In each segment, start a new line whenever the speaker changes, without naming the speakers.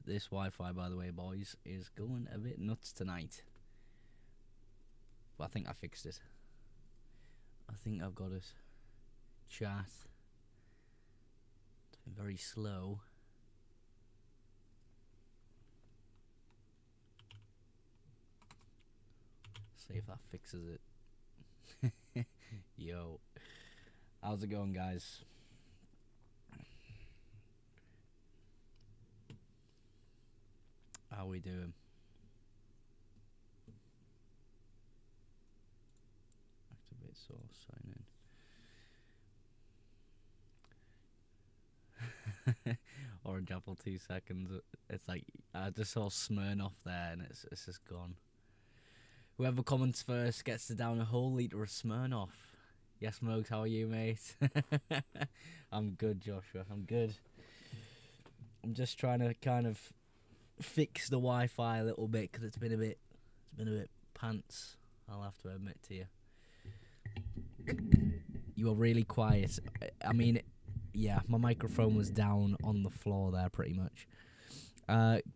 This Wi-Fi, by the way, boys, is going a bit nuts tonight. But I think I fixed it. I think I've got it. Chat. It's been very slow. See if that fixes it. Yo. How's it going, guys? How we doing? Activate source, sign in. Orange apple, 2 seconds. It's like I just saw Smirnoff there, and it's just gone. Whoever comments first gets to down a whole litre of Smirnoff. Yes, Mogs, how are you, mate? I'm good, Joshua. I'm good. I'm just trying to kind of fix the Wi-Fi a little bit because it's been a bit pants. I'll have to admit to you. You are really quiet. I mean, yeah, my microphone was down on the floor there, pretty much.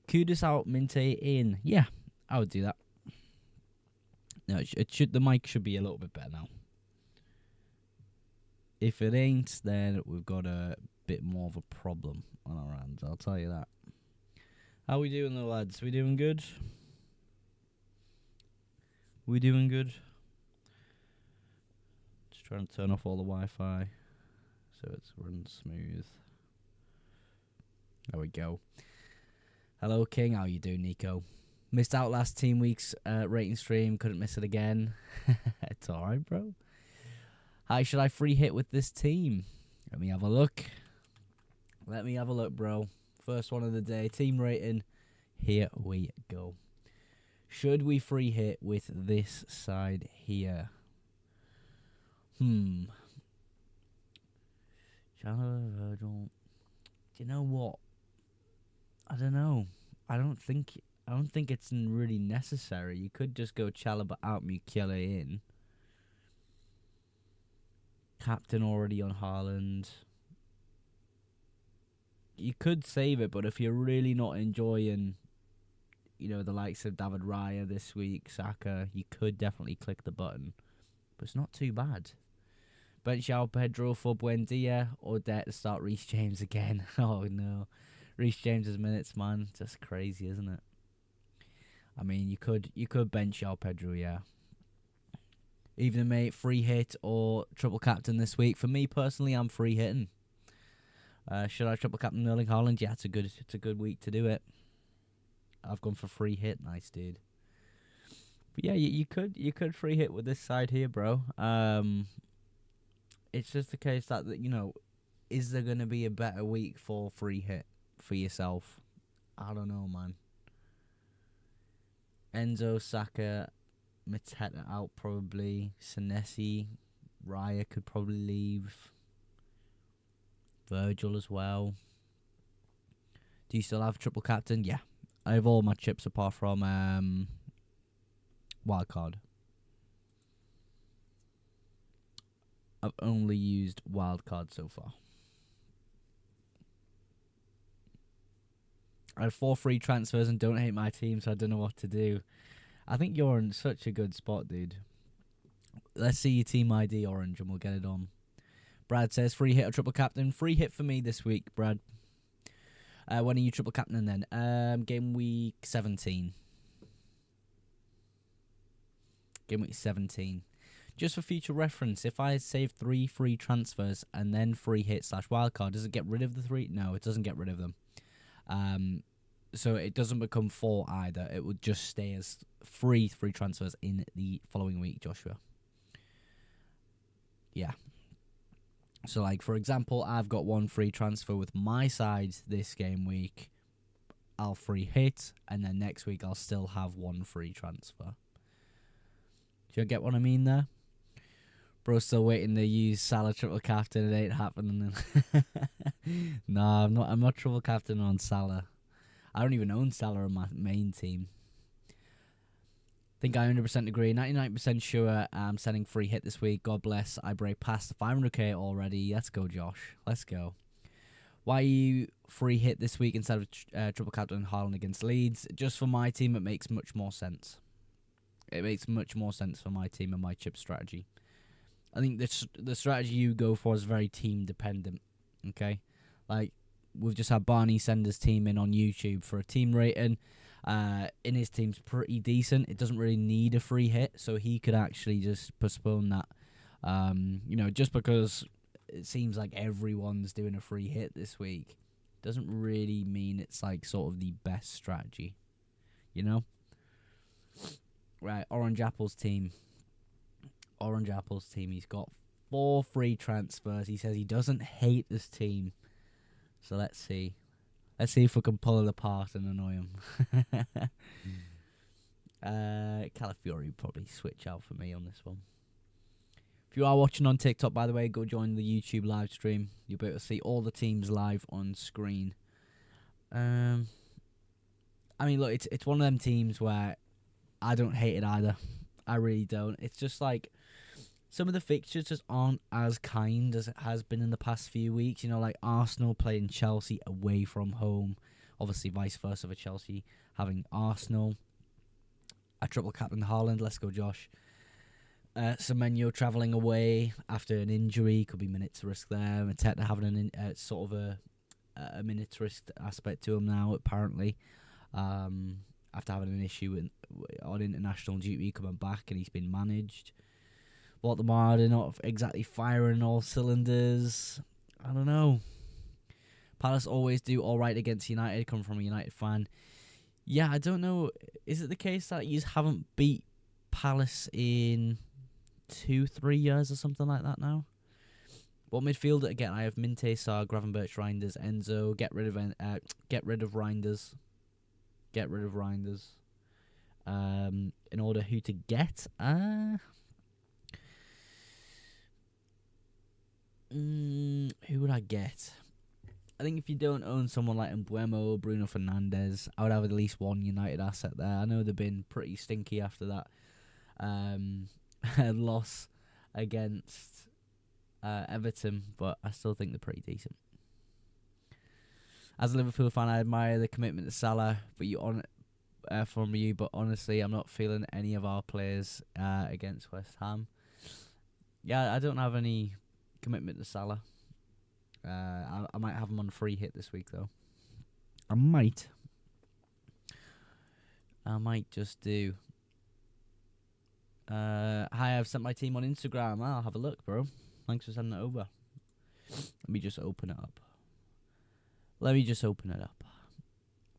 Kudos out, Minte in. Yeah, I would do that. No, it should. The mic should be a little bit better now. If it ain't, then we've got a bit more of a problem on our hands. I'll tell you that. How we doing, though, lads? We doing good? We doing good? Just trying to turn off all the Wi-Fi so it's running smooth. There we go. Hello, King. How you doing, Nico? Missed out last team week's rating stream. Couldn't miss it again. It's alright, bro. Hi, should I free hit with this team? Let me have a look. Let me have a look, bro. First one of the day. Team rating. Here we go. Should we free hit with this side here? Chandler Virgil. Do you know what? I don't know. I don't think it's really necessary. You could just go Chalobah out, Mukiele in. Captain already on Haaland. You could save it, but if you're really not enjoying, the likes of David Raya this week, Saka, you could definitely click the button. But it's not too bad. Bench out Pedro for Buendia or dare to start Reece James again. Oh no. Reece James's minutes, man. Just crazy, isn't it? I mean, you could bench out Pedro, yeah. Even mate, free hit or triple captain this week. For me personally, I'm free hitting. Should I triple captain Erling Haaland? Yeah, it's a good week to do it. I've gone for free hit, nice dude. But yeah, you could free hit with this side here, bro. It's just the case that is there gonna be a better week for free hit for yourself? I don't know, man. Enzo, Saka, Mateta out probably. Senesi, Raya could probably leave. Virgil as well. Do you still have triple captain? Yeah. I have all my chips apart from wildcard. I've only used wildcard so far. I have 4 free transfers and don't hate my team, so I don't know what to do. I think you're in such a good spot, dude. Let's see your team ID, Orange, and we'll get it on. Brad says, free hit or triple captain? Free hit for me this week, Brad. When are you triple captain then? Game week 17. Game week 17. Just for future reference, if I save 3 free transfers and then free hit / wildcard, does it get rid of the 3? No, it doesn't get rid of them. So it doesn't become 4 either. It would just stay as free transfers in the following week, Joshua. Yeah. So, like, for example, I've got 1 free transfer with my side this game week. I'll free hit, and then next week I'll still have 1 free transfer. Do you get what I mean there? Bro's still waiting to use Salah triple captain. It ain't happening. Nah, I'm not triple captain on Salah. I don't even own Salah on my main team. Think I 100% agree. 99% sure I'm sending free hit this week. God bless. I break past the 500k already. Let's go, Josh. Let's go. Why you free hit this week instead of triple captain Haaland against Leeds? Just for my team, it makes much more sense. It makes much more sense for my team and my chip strategy. I think the strategy you go for is very team dependent. Okay, like we've just had Barney send his team in on YouTube for a team rating. In his team's pretty decent. It doesn't really need a free hit, so he could actually just postpone that. Just because it seems like everyone's doing a free hit this week doesn't really mean it's like sort of the best strategy, you know? Right, Orange Apple's team. He's got 4 free transfers. He says he doesn't hate this team. So let's see. Let's see if we can pull it apart and annoy him. Calafiori would probably switch out for me on this one. If you are watching on TikTok, by the way, go join the YouTube live stream. You'll be able to see all the teams live on screen. Look, it's one of them teams where I don't hate it either. I really don't. It's just like some of the fixtures just aren't as kind as it has been in the past few weeks. Like Arsenal playing Chelsea away from home. Obviously, vice versa for Chelsea having Arsenal. A triple captain Haaland. Let's go, Josh. Semenyo travelling away after an injury. Could be minutes risk there. Mateta having a minutes risk aspect to him now, apparently. After having an issue on international duty coming back, and he's been managed. Baltimore not exactly firing all cylinders. I don't know. Palace always do all right against United. Come from a United fan. Yeah, I don't know. Is it the case that you haven't beat Palace in 2-3 years or something like that now? What midfielder again? I have Minte, Sarr, Gravenberch, Reinders, Enzo. Get rid of Reinders. Get rid of Reinders. In order who to get? Who would I get? I think if you don't own someone like Mbuemo, Bruno Fernandes, I would have at least one United asset there. I know they've been pretty stinky after that loss against Everton, but I still think they're pretty decent. As a Liverpool fan, I admire the commitment to Salah, but honestly, I'm not feeling any of our players against West Ham. Yeah, I don't have any commitment to Salah. I might have him on free hit this week, though. I might just do. Hi, I've sent my team on Instagram. I'll have a look, bro. Thanks for sending it over. Let me just open it up.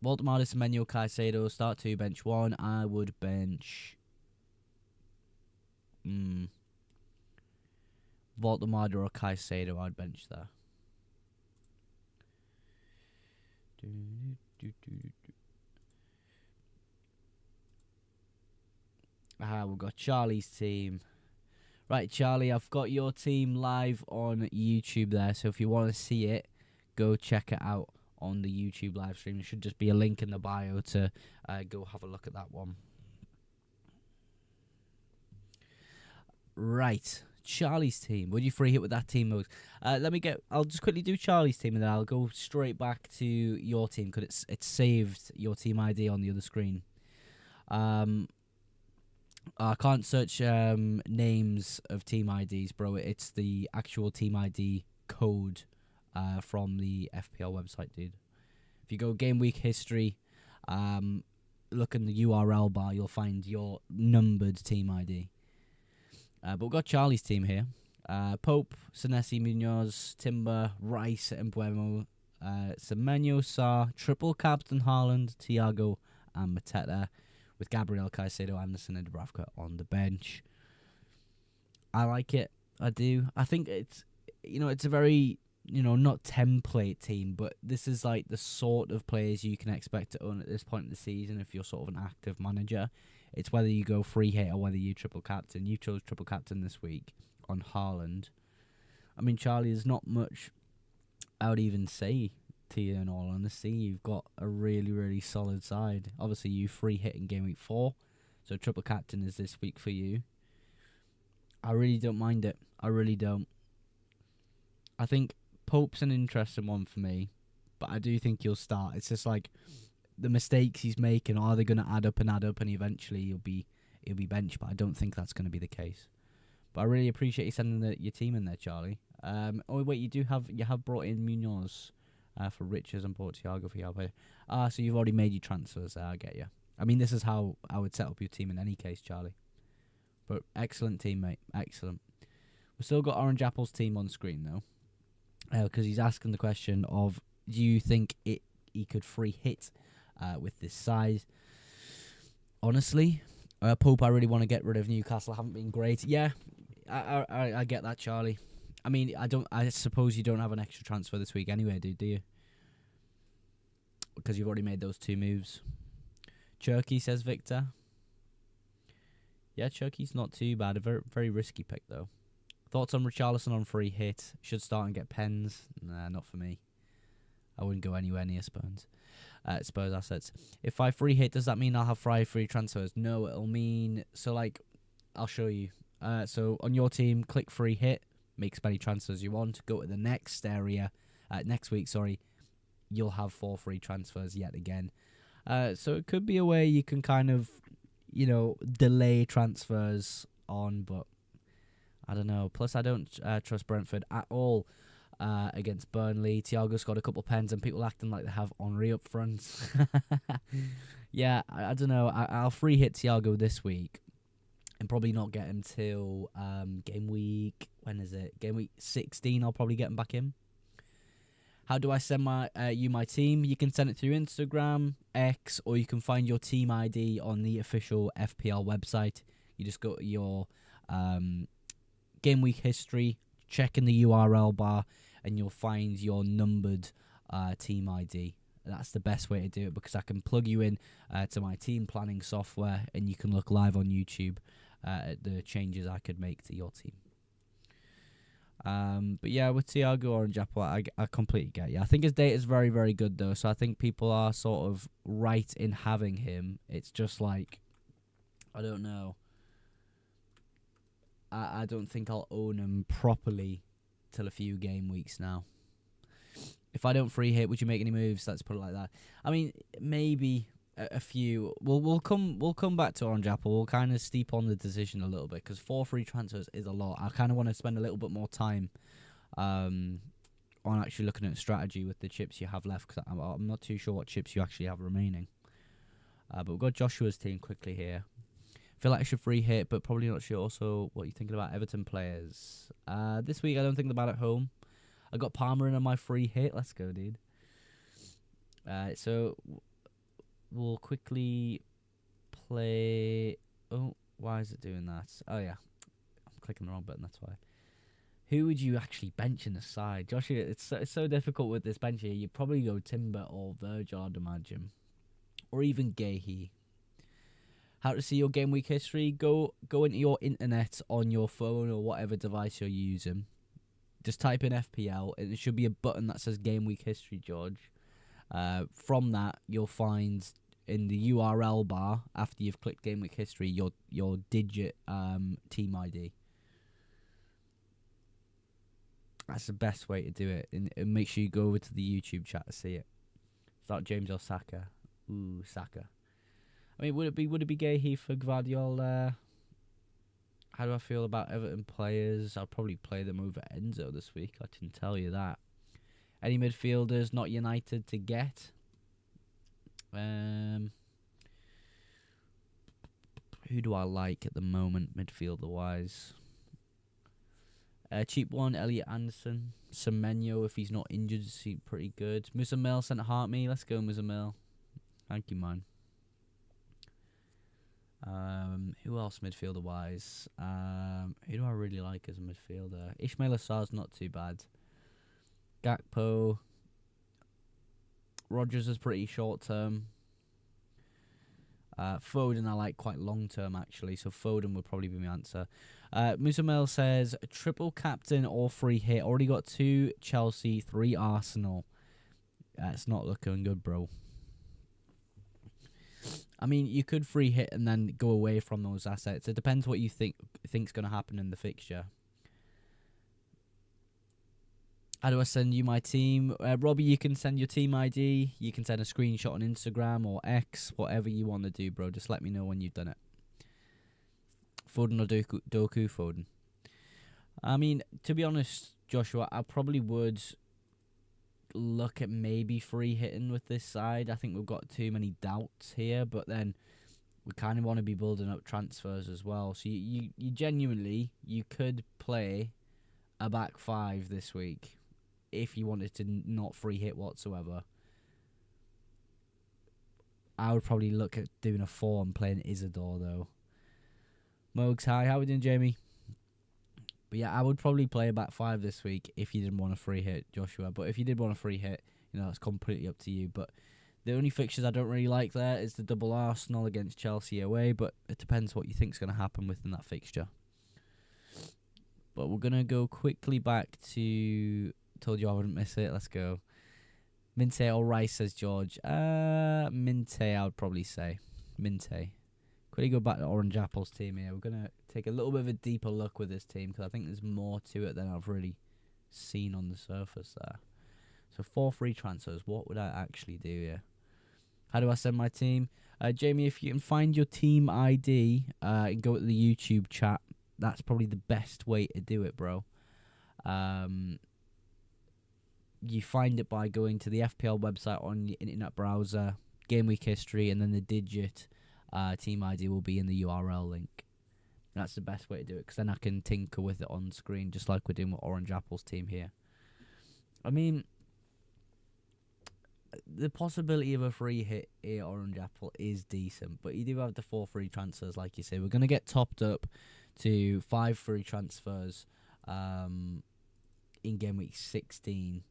Voldemar, Semenyo, Caicedo, start 2, bench 1. I would bench... Voldemar or Caicedo, I'd bench there. We've got Charlie's team. Right, Charlie, I've got your team live on YouTube there, so if you want to see it, go check it out on the YouTube live stream. There should just be a link in the bio to go have a look at that one. Right, Charlie's team. Would you free hit with that team mode? I'll just quickly do Charlie's team, and then I'll go straight back to your team, because it's saved your team ID on the other screen. I can't search names of team IDs, bro. It's the actual team ID code from the FPL website, dude. If you go game week history, look in the URL bar, you'll find your numbered team ID. But we've got Charlie's team here. Pope, Senesi, Munoz, Timber, Rice, Mbuemo, Semenyo, Sarr, triple captain Haaland, Thiago, and Mateta, with Gabriel, Caicedo, Anderson, and Dubravka on the bench. I like it. I do. I think it's a very, not template team, but this is like the sort of players you can expect to own at this point in the season if you're sort of an active manager. It's whether you go free hit or whether you triple captain. You chose triple captain this week on Haaland. I mean, Charlie, there's not much I would even say to you, in all honesty. You've got a really, really solid side. Obviously, you free hit in game week 4, so triple captain is this week for you. I really don't mind it. I really don't. I think Pope's an interesting one for me, but I do think he'll start. It's just like the mistakes he's making, are they going to add up, and eventually he'll be benched? But I don't think that's going to be the case. But I really appreciate you sending your team in there, Charlie. Oh wait, you have brought in Munoz for Richards and brought Thiago for Yalbe. So you've already made your transfers there. I get you. I mean, this is how I would set up your team in any case, Charlie. But excellent team, mate. Excellent. We've still got Orange Apple's team on screen though, because he's asking the question of, do you think he could free hit with this size? Honestly, Pope, I really want to get rid of Newcastle. Haven't been great. Yeah, I get that, Charlie. I mean, I suppose you don't have an extra transfer this week anyway, do you? Because you've already made those 2 moves. Cherky, says Victor. Yeah, Cherky's not too bad. A very, very risky pick, though. Thoughts on Richarlison on free hit? Should start and get pens? Nah, not for me. I wouldn't go anywhere near Spurs assets. If I free hit, does that mean I'll have 5 free transfers? No, it'll mean... So, like, I'll show you. So, on your team, click free hit. Make as many transfers you want. Go to the next area. Next week, sorry. You'll have 4 free transfers yet again. So, it could be a way you can kind of, delay transfers on, but I don't know. Plus, I don't trust Brentford at all against Burnley. Thiago's got a couple pens and people acting like they have Henry up front. Yeah, I don't know. I'll free hit Thiago this week and probably not get him till game week... When is it? Game week 16, I'll probably get him back in. How do I send my team? You can send it through Instagram, X, or you can find your team ID on the official FPL website. You just go to your game week history, check in the URL bar, and you'll find your numbered team ID. That's the best way to do it, because I can plug you in to my team planning software, and you can look live on YouTube at the changes I could make to your team. But yeah, with Thiago Orange Apple, I completely get you. I think his data is very, very good though, so I think people are sort of right in having him. It's just like, I don't know. I don't think I'll own him properly till a few game weeks now. If I don't free hit, would you make any moves? Let's put it like that. I mean, maybe a few. We'll come back to Orange Apple. We'll kind of steep on the decision a little bit, because 4 free transfers is a lot. I kind of want to spend a little bit more time on actually looking at strategy with the chips you have left, because I'm not too sure what chips you actually have remaining. But we've got Joshua's team quickly here. Feel like I should free hit, but probably not sure also what you're thinking about Everton players. This week I don't think they're bad at home. I got Palmer in on my free hit. Let's go, dude. So we'll quickly play... Oh, why is it doing that? Oh, yeah. I'm clicking the wrong button, that's why. Who would you actually bench in the side? Joshua, it's so difficult with this bench here. You'd probably go Timber or Virgil, I'd imagine. Or even Gahey. How to see your game week history? Go into your internet on your phone or whatever device you're using. Just type in FPL, and it should be a button that says Game Week History, George. From that, you'll find in the URL bar, after you've clicked Game Week History, your digit team ID. That's the best way to do it. And make sure you go over to the YouTube chat to see it. Start James or Saka. Ooh, Saka. I mean, would it be Gahey for Gvardiol? How do I feel about Everton players? I'll probably play them over Enzo this week. I can tell you that. Any midfielders not United to get? Who do I like at the moment, midfielder-wise? Cheap one, Elliot Anderson. Semenyo, if he's not injured, seems pretty good. Muzamil sent a heart me. Let's go, Muzamil. Thank you, man. Who else midfielder-wise? Who do I really like as a midfielder? Ismail Assar's not too bad. Gakpo. Rodgers is pretty short-term. Foden I like quite long-term, actually, so Foden would probably be my answer. Muzamil says, triple captain or free hit. Already got 2 Chelsea, 3 Arsenal. It's not looking good, bro. I mean, you could free hit and then go away from those assets. It depends what you think's going to happen in the fixture. How do I send you my team? Robbie, you can send your team ID. You can send a screenshot on Instagram or X, whatever you want to do, bro. Just let me know when you've done it. Foden or Doku Foden. I mean, to be honest, Joshua, I probably would look at maybe free hitting with this side. I think we've got too many doubts here, but then we kind of want to be building up transfers as well. So you genuinely, you could play a back five this week if you wanted to not free hit whatsoever. I would probably look at doing a 4 and playing Isidore, though. Mogs, hi. How are we doing, Jamie? But yeah, I would probably play a back five this week if you didn't want a free hit, Joshua. But if you did want a free hit, you know, it's completely up to you. But the only fixtures I don't really like there is the double Arsenal against Chelsea away. But it depends what you think's going to happen within that fixture. But we're going to go quickly back to... Told you I wouldn't miss it. Let's go. Minte or Rice, says George. Minte, I would probably say. Minte. Quickly go back to Orange Apple's team here. We're going to take a little bit of a deeper look with this team because I think there's more to it than I've really seen on the surface there. So 4 free transfers. What would I actually do here? How do I send my team? Jamie, if you can find your team ID and go to the YouTube chat, that's probably the best way to do it, bro. You find it by going to the FPL website on your internet browser, game week history, and then the digit team ID will be in the URL link. That's the best way to do it, because then I can tinker with it on screen, just like we're doing with Orange Apple's team here. I mean, the possibility of a free hit here, Orange Apple, is decent, but you do have the 4 free transfers, like you say. We're going to get topped up to 5 free transfers in game week 16.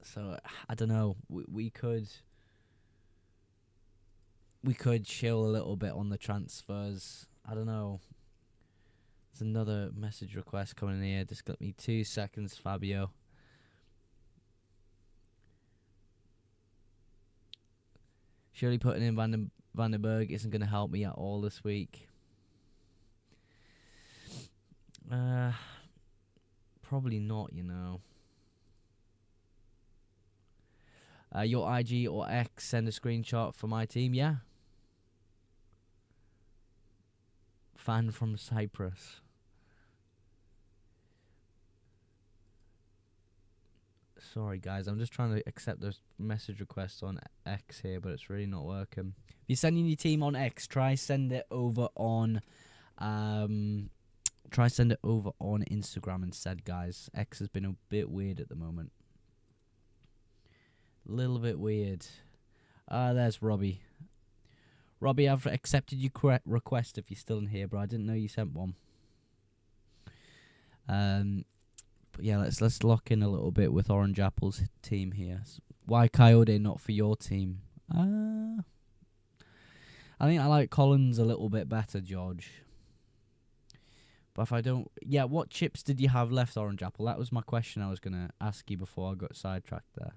So I don't know. We could chill a little bit on the transfers. I don't know. There's another message request coming in here. Just give me 2 seconds, Fabio. Surely putting in Vandenberg isn't going to help me at all this week. Probably not, you know. Your IG or X, send a screenshot for my team, yeah. Fan from Cyprus. Sorry, guys. I'm just trying to accept those message requests on X here, but it's really not working. If you're sending your team on X, try send it over on... try send it over on Instagram instead, guys. X has been a bit weird at the moment. Little bit weird. There's Robbie. Robbie, I've accepted your request if you're still in here, bro. I didn't know you sent one. But yeah, let's lock in a little bit with Orange Apple's team here. Why Coyote not for your team? I think I like Collins a little bit better, George. But if I don't... Yeah, what chips did you have left, Orange Apple? That was my question I was going to ask you before I got sidetracked there.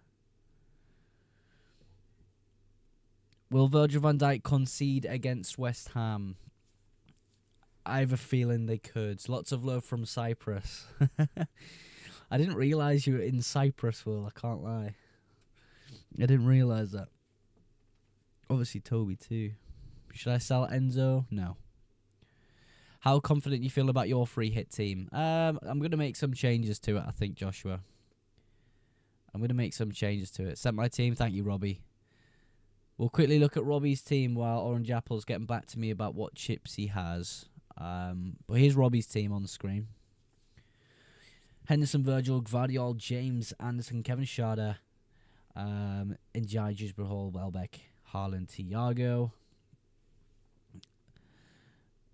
Will Virgil van Dijk concede against West Ham? I have a feeling they could. Lots of love from Cyprus. I didn't realise you were in Cyprus, Will. I can't lie. I didn't realise that. Obviously, Toby too. Should I sell Enzo? No. How confident you feel about your free hit team? I'm going to make some changes to it, I think, Joshua. I'm going to make some changes to it. Sent my team. Thank you, Robbie. We'll quickly look at Robbie's team while Orange Apple's getting back to me about what chips he has. But here's Robbie's team on the screen. Henderson, Virgil, Gvardiol, James, Anderson, Kevin Schade, Njai, Gisberhol, Welbeck, Haaland, Thiago.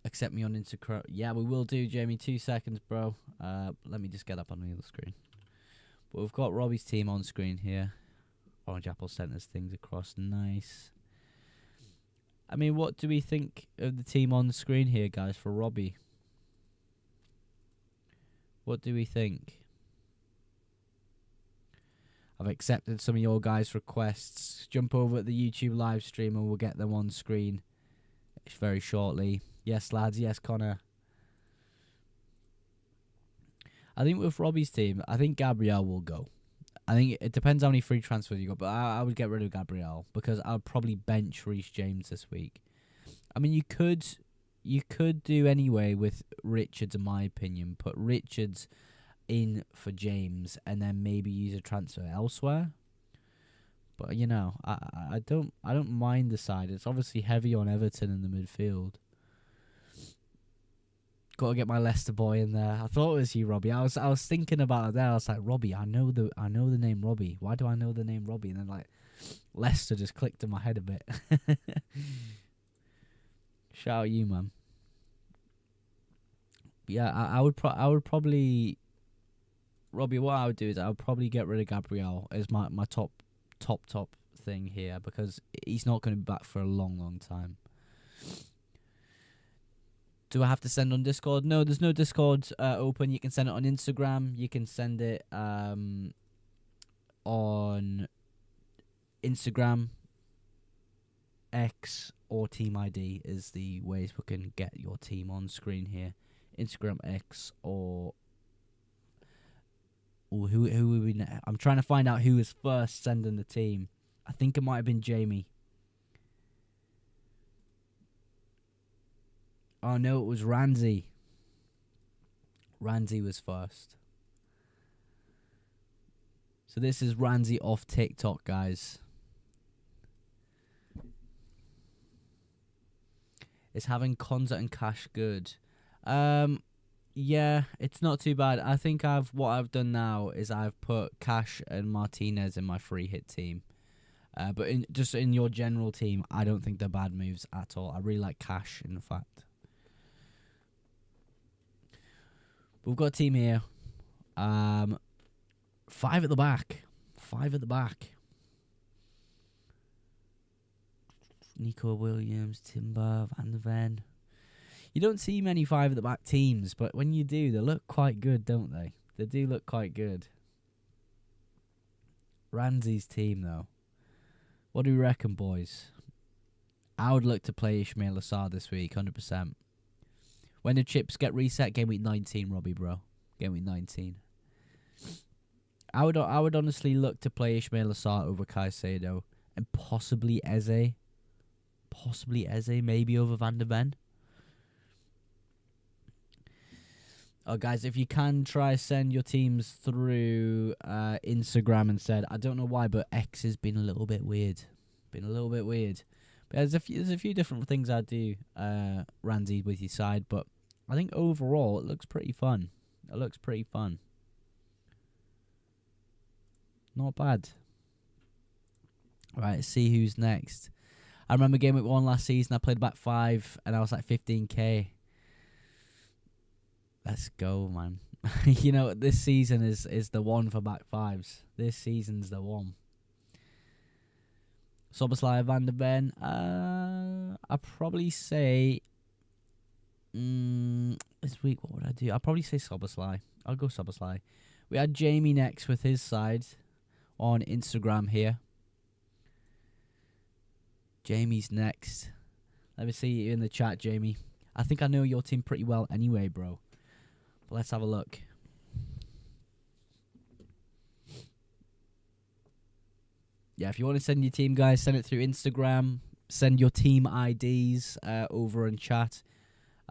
Accept me on Instagram. Yeah, we will do, Jamie. 2 seconds, bro. Let me just get up on the other screen. But we've got Robbie's team on screen here. Orange Apple sent us things across. Nice. I mean, what do we think of the team on the screen here, guys, for Robbie? What do we think? I've accepted some of your guys' requests. Jump over at the YouTube live stream and we'll get them on screen very shortly. Yes, lads. Yes, Connor. I think with Robbie's team, I think Gabriel will go. I think it depends how many free transfers you got, but I would get rid of Gabriel because I would probably bench Reece James this week. I mean, you could do anyway with Richards, in my opinion. Put Richards in for James and then maybe use a transfer elsewhere. But you know, I don't mind the side. It's obviously heavy on Everton in the midfield. Got to get my Leicester boy in there. I thought it was you, Robbie. I was thinking about it there. I was like, Robbie, I know the name Robbie. Why do I know the name Robbie? And then like Leicester just clicked in my head a bit. Shout out you, man. But yeah, I would probably, Robbie. What I would do is I would probably get rid of Gabriel as my top thing here because he's not going to be back for a long time. Do I have to send on Discord? No, there's no Discord open. You can send it on Instagram. You can send it on Instagram, X, or Team ID is the ways we can get your team on screen here. Instagram, X, or who would we? I'm trying to find out who was first sending the team. I think it might have been Jamie. Oh no, it was Ranzi. Ranzi was first. So this is Ranzi off TikTok, guys. Is having Konza and Cash good? Yeah, it's not too bad. I think what I've done now is I've put Cash and Martinez in my free hit team. But just in your general team, I don't think they're bad moves at all. I really like Cash, in fact. We've got a team here. 5 at the back. 5 at the back. Nico Williams, Timber, Van der Ven. You don't see many 5 at the back teams, but when you do, they look quite good, don't they? They do look quite good. Ranzi's team, though. What do we reckon, boys? I would look to play Ismail Assar this week, 100%. When the chips get reset, game week 19, Robbie, bro. Game week 19. I would honestly look to play Ismail Assar over Caicedo and possibly Eze. Possibly Eze, maybe over Van der Ven. Oh, guys, if you can try send your teams through Instagram and said, I don't know why, but X has been a little bit weird. But there's a few different things I do, Randy, with your side, but I think overall it looks pretty fun. Not bad. Right, let's see who's next. I remember game week 1 last season. I played back 5 and I was like 15k. Let's go, man. You know, this season is the one for back 5s. This season's the one. Soboslai, Van der Ven. I'd probably say this week. What would I do? I'd probably say Soboslai. I'll go Soboslai. We had Jamie next with his side on Instagram here. Jamie's next. Let me see you in the chat, Jamie. I think I know your team pretty well anyway, bro. But let's have a look. Yeah, if you want to send your team, guys, send it through Instagram. Send your team IDs over in chat.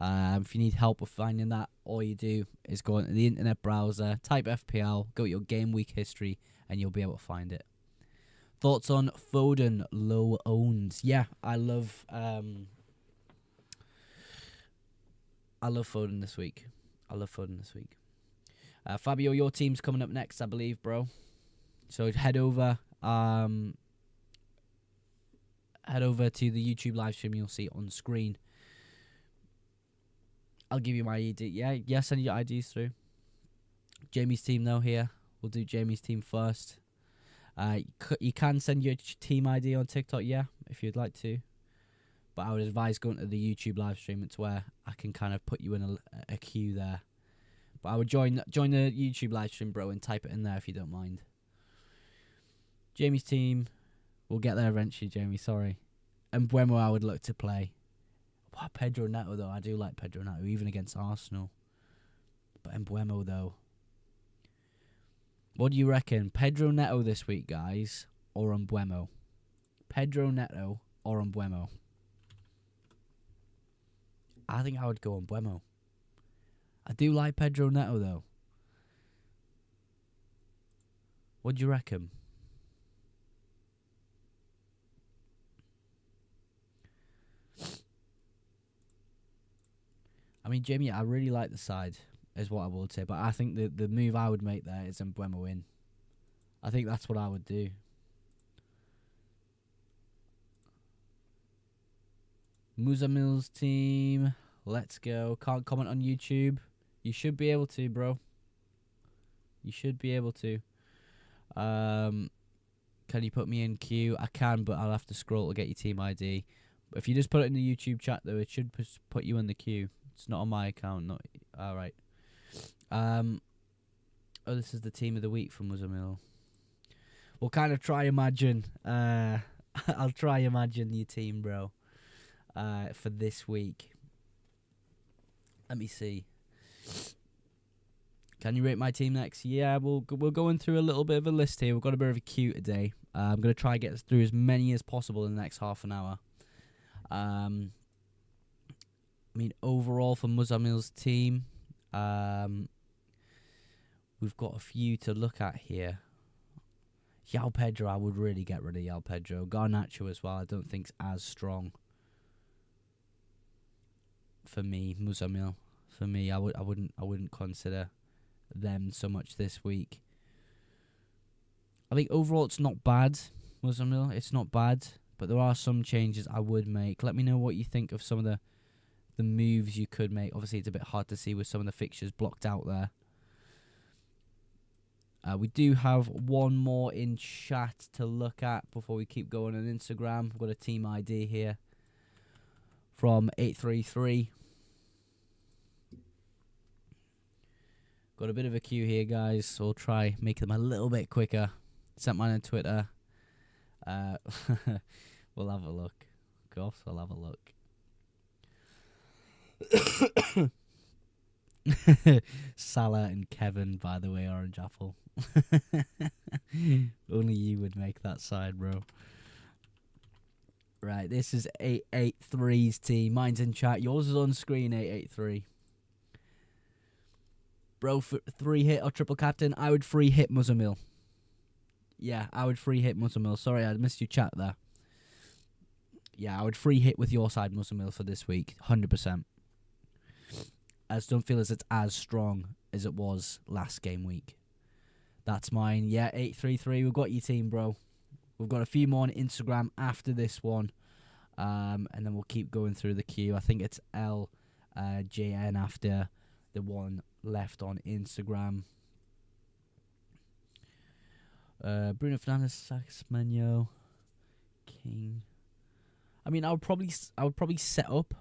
If you need help with finding that, all you do is go into the internet browser, type FPL, go to your game week history, and you'll be able to find it. Thoughts on Foden, low owned? Yeah, I love Foden this week. Fabio, your team's coming up next, I believe, bro. So head over to the YouTube live stream. You'll see it on screen. I'll give you my ID. Yeah, send your IDs through. Jamie's team, though, here. We'll do Jamie's team first. You can send your team ID on TikTok, yeah, if you'd like to. But I would advise going to the YouTube live stream. It's where I can kind of put you in a queue there. But I would join the YouTube live stream, bro, and type it in there if you don't mind. Jamie's team. We'll get there eventually, Jamie, sorry. And Buemo I would look to play. Wow, Pedro Neto, though. I do like Pedro Neto, even against Arsenal. But Mbuemo, though. What do you reckon? Pedro Neto this week, guys, or Mbuemo? Pedro Neto or Mbuemo? I think I would go Mbuemo. I do like Pedro Neto, though. What do you reckon? I mean, Jamie, I really like the side, is what I would say. But I think the move I would make there is Mbuemo in. I think that's what I would do. Muzamil's team. Let's go. Can't comment on YouTube. You should be able to, bro. You should be able to. Can you put me in queue? I can, but I'll have to scroll to get your team ID. But if you just put it in the YouTube chat, though, it should put you in the queue. It's not on my account. Not all right. Oh, this is the team of the week from Muzamil. We'll kind of try imagine. I'll try imagine your team, bro. For this week. Let me see. Can you rate my team next? Yeah, we're going through a little bit of a list here. We've got a bit of a queue today. I'm going to try and get through as many as possible in the next half an hour. I mean, overall for Muzamil's team, we've got a few to look at here. João Pedro, I would really get rid of João Pedro. Garnacho as well, I don't think's as strong. For me, Muzamil. For me, I wouldn't consider them so much this week. I think overall it's not bad, Muzamil. It's not bad, but there are some changes I would make. Let me know what you think of some of the moves you could make. Obviously, it's a bit hard to see with some of the fixtures blocked out there. We do have one more in chat to look at before we keep going on Instagram. We've got a team ID here from 833. Got a bit of a queue here, guys, so we'll try make them a little bit quicker. Sent mine on Twitter. We'll have a look. Of course, we'll have a look. Salah and Kevin, by the way, Orange Apple. Only you would make that side, bro. Right, this is 883's team. Mine's in chat. Yours is on screen, 883. Bro, for 3 hit or triple captain, I would free hit Muzamil. Yeah, I would free hit Muzamil. Sorry, I missed your chat there. Yeah, I would free hit with your side Muzamil for this week, 100%. I just don't feel as it's as strong as it was last game week. That's mine. Yeah, 833. We've got your team, bro. We've got a few more on Instagram after this one. And then we'll keep going through the queue. I think it's LJN after the one left on Instagram. Bruno Fernandes, Saxmanyo, King. I mean, I would probably set up.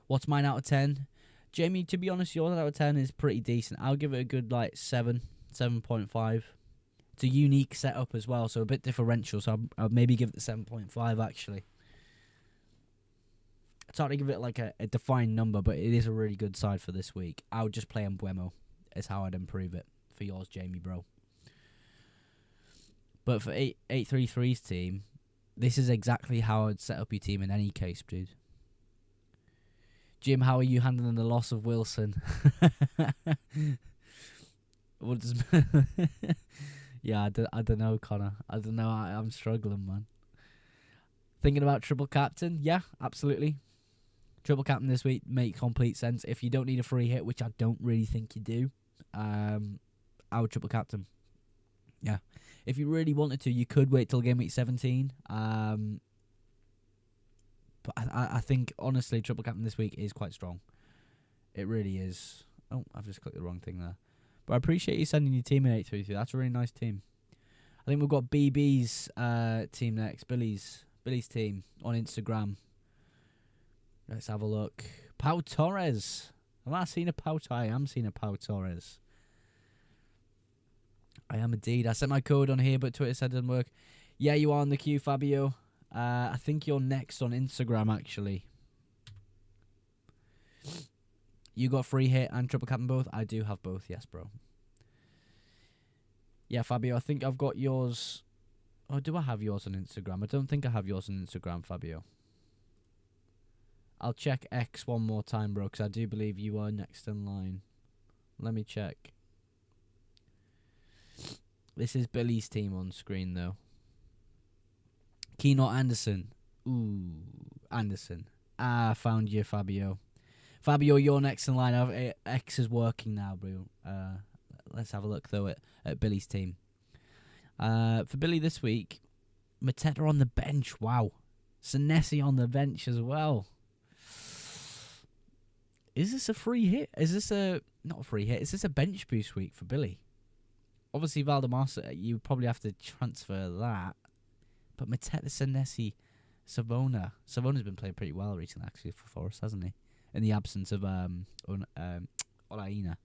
What's mine out of 10? Jamie, to be honest, yours out of 10 is pretty decent. I'll give it a good 7.5. It's a unique setup as well, so a bit differential. So I'll maybe give it the 7.5 actually. It's hard to give it a defined number, but it is a really good side for this week. I would just play Mbuemo. Is how I'd improve it for yours, Jamie, bro. But for 833's team, this is exactly how I'd set up your team in any case, dude. Jim, how are you handling the loss of Wilson? What does? Yeah, I don't know, Connor. I don't know. I'm struggling, man. Thinking about triple captain? Yeah, absolutely. Triple captain this week makes complete sense. If you don't need a free hit, which I don't really think you do, I would triple captain. Yeah. If you really wanted to, you could wait till game week 17. But I think, honestly, triple captain this week is quite strong. It really is. Oh, I've just clicked the wrong thing there. But I appreciate you sending your team in 833. That's a really nice team. I think we've got BB's team next. Billy's team on Instagram. Let's have a look. Pau Torres. Am I seeing a Pau? I am seeing a Pau Torres. I am indeed. I sent my code on here, but Twitter said it didn't work. Yeah, you are on the queue, Fabio. I think you're next on Instagram, actually. You got free hit and triple captain both? I do have both, yes, bro. Yeah, Fabio, I think I've got yours. Oh, do I have yours on Instagram? I don't think I have yours on Instagram, Fabio. I'll check X one more time, bro, because I do believe you are next in line. Let me check. This is Billy's team on screen, though. Keno Anderson. Ooh, Anderson. Ah, found you, Fabio. Fabio, you're next in line. X is working now, bro. Let's have a look, though, at Billy's team. For Billy this week, Mateta on the bench. Wow. Senesi on the bench as well. Is this a free hit? Is this not a free hit? Is this a bench boost week for Billy? Obviously, Valdemar, you probably have to transfer that. But Mateta, Senesi, Savona. Savona's been playing pretty well recently, actually, for Forest, hasn't he? In the absence of Olaina.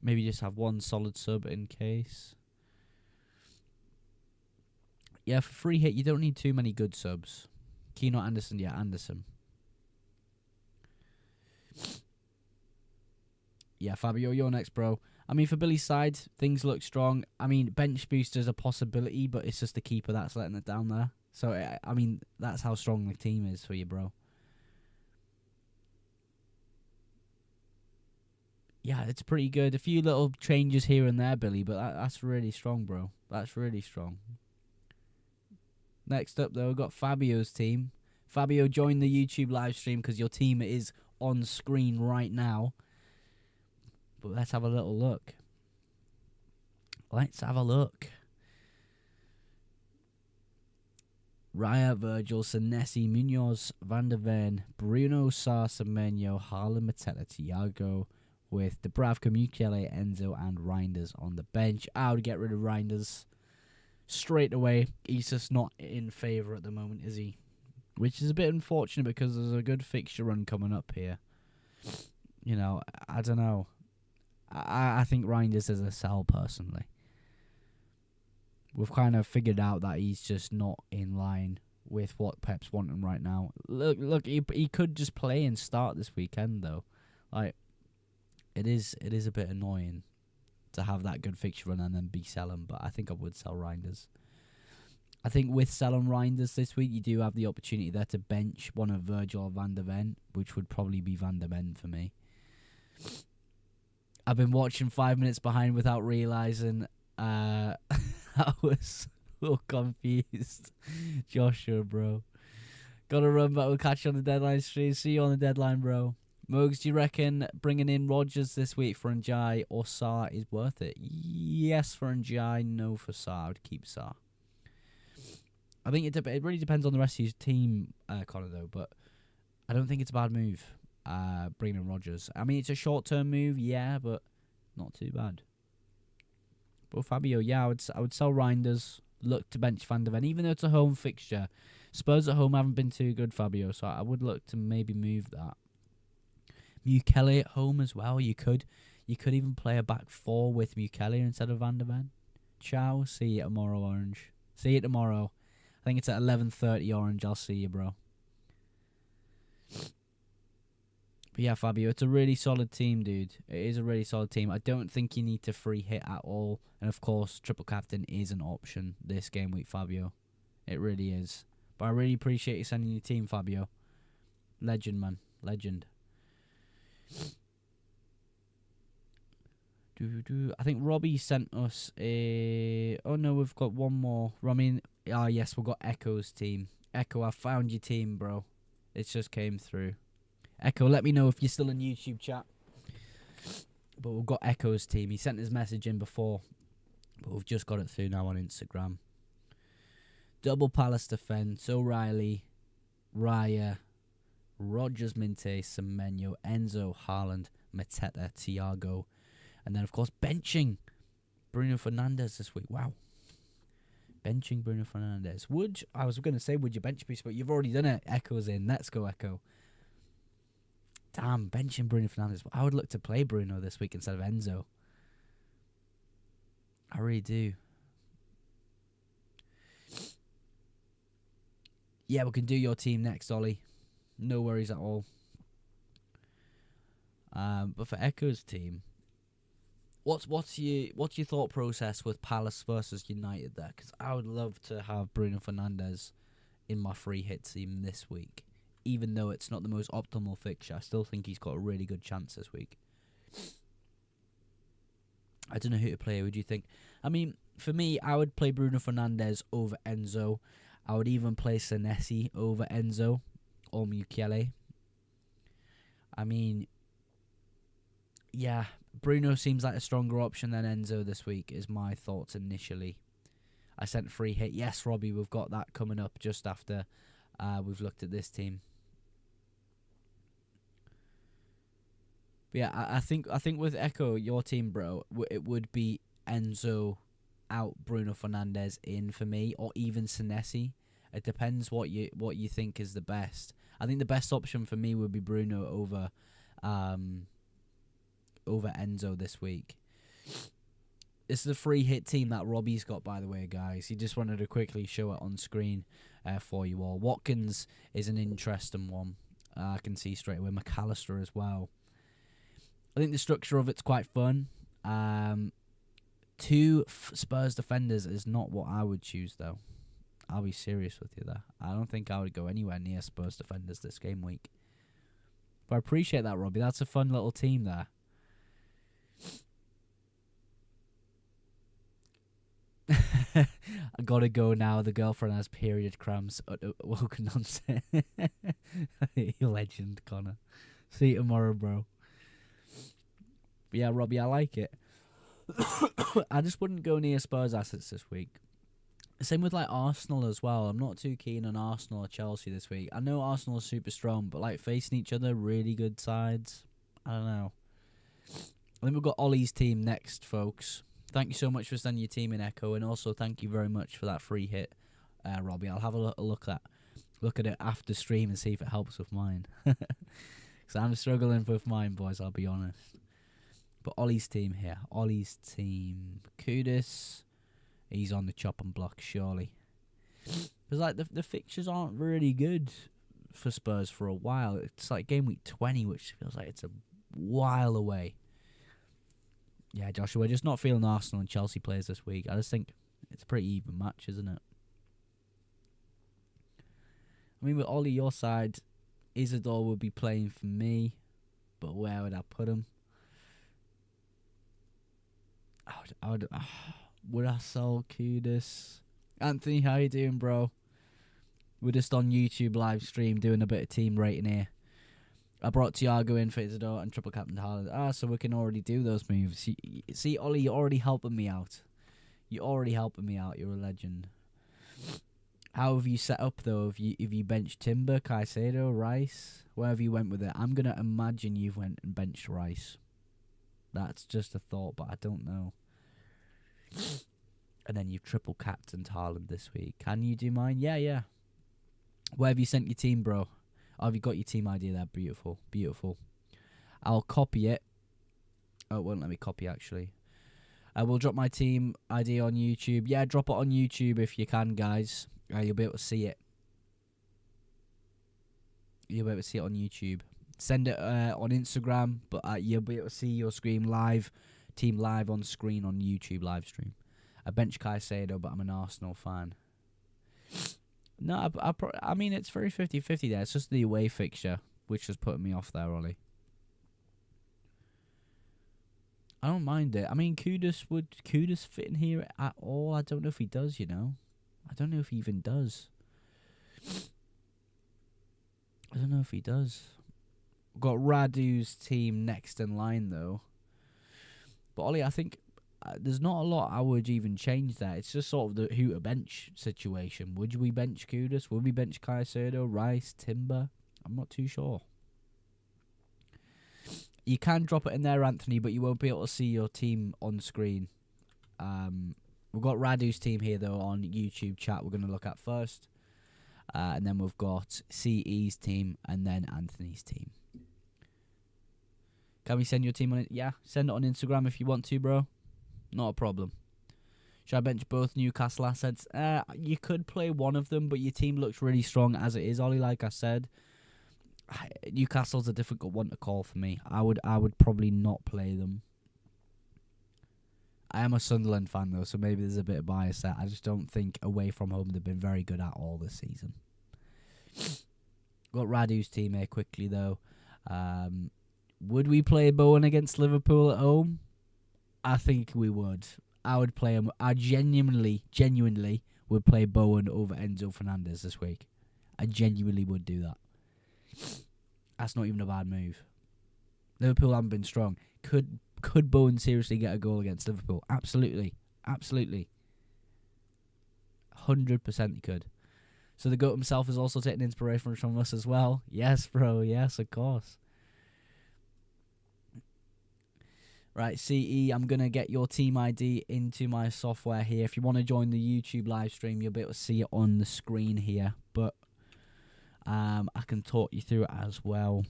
Maybe just have one solid sub in case. Yeah, for free hit, you don't need too many good subs. Keno Anderson, yeah, Anderson. Yeah, Fabio, you're next, bro. I mean, for Billy's side, things look strong. I mean, bench booster's a possibility, but it's just the keeper that's letting it down there. So, I mean, that's how strong the team is for you, bro. Yeah, it's pretty good. A few little changes here and there, Billy, but that's really strong, bro. That's really strong. Next up, though, we've got Fabio's team. Fabio, join the YouTube live stream because your team is on screen right now. But let's have a little look. Let's have a look. Raya, Virgil, Senesi, Munoz, Van der Ven, Bruno, Sar, Semenyo, Haaland, Mateta, Thiago, with Dubravka, Mukiele, Enzo, and Reinders on the bench. I would get rid of Reinders straight away. He's just not in favour at the moment, is he? Which is a bit unfortunate because there's a good fixture run coming up here. You know, I don't know. I think Reinders is a sell, personally. We've kind of figured out that he's just not in line with what Pep's wanting right now. Look, he could just play and start this weekend, though. Like, it is a bit annoying to have that good fixture run and then be selling, but I think I would sell Reinders. I think with selling Reinders this week, you do have the opportunity there to bench one of Virgil or Van der Ven, which would probably be Van der Ven for me. I've been watching 5 minutes behind without realising. I was so confused. Joshua, bro. Gotta run, but we'll catch you on the deadline stream. See you on the deadline, bro. Mogs, do you reckon bringing in Rodgers this week for Njai or Sarr is worth it? Yes for Njai, no for Sarr. I would keep Sarr. I think it really depends on the rest of your team, Connor, though, but I don't think it's a bad move, bringing in Rodgers. I mean, it's a short-term move, yeah, but not too bad. But Fabio, yeah, I would sell Reinders, look to bench Van der Ven, even though it's a home fixture. Spurs at home haven't been too good, Fabio, so I would look to maybe move that. Mukiele at home as well. You could even play a back four with Mukiele instead of Van der Ven. Ciao. See you tomorrow, Orange. See you tomorrow. I think it's at 11:30, Orange. I'll see you, bro. But yeah, Fabio, it's a really solid team, dude. It is a really solid team. I don't think you need to free hit at all. And of course, triple captain is an option this game week, Fabio. It really is. But I really appreciate you sending your team, Fabio. Legend, man. Legend. I think Robbie sent us a... Oh, no, we've got one more. I mean, yes, we've got Echo's team. Echo, I found your team, bro. It just came through. Echo, let me know if you're still in YouTube chat. But we've got Echo's team. He sent his message in before, but we've just got it through now on Instagram. Double Palace defense. O'Reilly, Raya, Rodgers, Minte, Semenyo, Enzo, Haaland, Mateta, Thiago. And then, of course, benching Bruno Fernandes this week. Wow. Benching Bruno Fernandes. I was going to say, would you bench boost, but you've already done it. Echo's in. Let's go, Echo. Damn, benching Bruno Fernandes. I would look to play Bruno this week instead of Enzo. I really do. Yeah, we can do your team next, Ollie. No worries at all. But for Echo's team, what's your thought process with Palace versus United there? Because I would love to have Bruno Fernandes in my free hit team this week, even though it's not the most optimal fixture. I still think he's got a really good chance this week. I don't know who to play. Who do you think? I mean, for me, I would play Bruno Fernandes over Enzo. I would even play Senesi over Enzo or Mukiele. I mean, yeah, Bruno seems like a stronger option than Enzo this week, is my thoughts initially. I sent free hit. Yes, Robbie, we've got that coming up just after we've looked at this team. But yeah, I think with Echo, your team, bro, it would be Enzo out, Bruno Fernandes in for me, or even Senesi. It depends what you think is the best. I think the best option for me would be Bruno over Enzo this week. This is the free hit team that Robbie's got, by the way, guys. He just wanted to quickly show it on screen for you all. Watkins is an interesting one. I can see straight away. McAllister as well. I think the structure of it's quite fun. Two Spurs defenders is not what I would choose, though. I'll be serious with you there. I don't think I would go anywhere near Spurs defenders this game week. But I appreciate that, Robbie. That's a fun little team there. I gotta go now. The girlfriend has period cramps. Woken nonsense. You legend, Connor. See you tomorrow, bro. But yeah, Robbie, I like it. I just wouldn't go near Spurs assets this week. Same with like Arsenal as well. I'm not too keen on Arsenal or Chelsea this week. I know Arsenal is super strong, but like facing each other, really good sides. I don't know. I think we've got Ollie's team next, folks. Thank you so much for sending your team in, Echo, and also thank you very much for that free hit, Robbie. I'll have a look at it after stream and see if it helps with mine. Because I'm struggling with mine, boys, I'll be honest. But Ollie's team here. Ollie's team. Kudus. He's on the chopping block, surely. Because like the fixtures aren't really good for Spurs for a while. It's like game week 20, which feels like it's a while away. Yeah, Joshua, just not feeling Arsenal and Chelsea players this week. I just think it's a pretty even match, isn't it? I mean, with Ollie, your side, Isidore would be playing for me, but where would I put him? Would I sell Kudus? Anthony, how you doing, bro? We're just on YouTube live stream doing a bit of team rating here. I brought Thiago in for Isidore and triple captain Haaland. So we can already do those moves. See, Ollie, you're already helping me out. You're a legend. How have you set up, though? Have you benched Timber, Caicedo, Rice? Wherever you went with it. I'm going to imagine you went and benched Rice. That's just a thought, but I don't know. And then you've triple captained Haaland this week. Can you do mine? Yeah. Where have you sent your team, bro? Oh, have you got your team idea there? Beautiful. I'll copy it. Oh, it won't let me copy, actually. I will drop my team ID on YouTube. Yeah, drop it on YouTube if you can, guys. You'll be able to see it. You'll be able to see it on YouTube. Send it on Instagram, but you'll be able to see your team live on screen on YouTube live stream. I bench Caicedo, but I'm an Arsenal fan. No, I mean, it's very 50-50 there. It's just the away fixture, which has put me off there, Ollie. I don't mind it. I mean, would Kudus fit in here at all? I don't know if he does, you know. I don't know if he even does. I don't know if he does. We've got Radu's team next in line, though. But, Ollie, I think there's not a lot I would even change there. It's just sort of the who to bench situation. Would we bench Kudus? Would we bench Caicedo, Rice, Timber? I'm not too sure. You can drop it in there, Anthony, but you won't be able to see your team on screen. We've got Radu's team here, though, on YouTube chat we're going to look at first. And then we've got CE's team and then Anthony's team. Can we send your team on it? Yeah, send it on Instagram if you want to, bro. Not a problem. Should I bench both Newcastle assets? You could play one of them, but your team looks really strong as it is, Ollie, like I said. Newcastle's a difficult one to call for me. I would probably not play them. I am a Sunderland fan though, so maybe there's a bit of bias there. I just don't think away from home they've been very good at all this season. Got Radu's team here quickly though. Would we play Bowen against Liverpool at home? I think we would. I would play him. I genuinely would play Bowen over Enzo Fernandez this week. I genuinely would do that. That's not even a bad move. Liverpool haven't been strong. Could Bowen seriously get a goal against Liverpool? Absolutely. 100% he could. So the GOAT himself is also taking inspiration from us as well. Yes, bro. Yes, of course. Right, CE, I'm going to get your team ID into my software here. If you want to join the YouTube live stream, you'll be able to see it on the screen here. But I can talk you through it as well.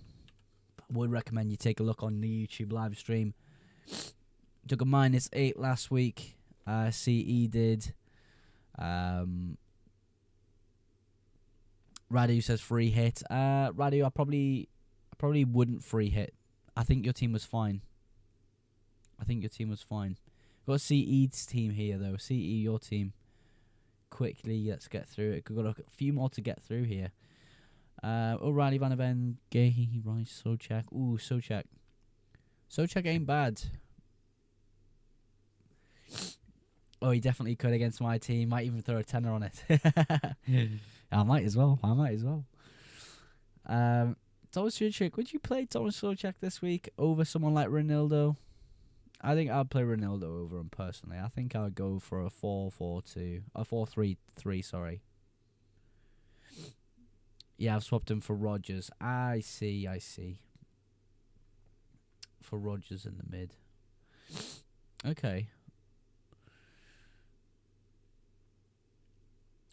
I would recommend you take a look on the YouTube live stream. Took a -8 last week. CE did. Radu says free hit. Radu, I probably wouldn't free hit. I think your team was fine. Got CE's team here though. CE, your team. Quickly, let's get through it. We've got a few more to get through here. O'Reilly, Van Aven, Gay, Rice, Socek. Ooh, Socek. Socek ain't bad. Oh, he definitely could against my team. Might even throw a tenner on it. I might as well. Thomas Socek, would you play Thomas Socek this week over someone like Ronaldo? I think I'd play Ronaldo over him personally. I think I would go for a 4-4-2. A 4-3-3, sorry. Yeah, I've swapped him for Rodgers. I see. For Rodgers in the mid. Okay.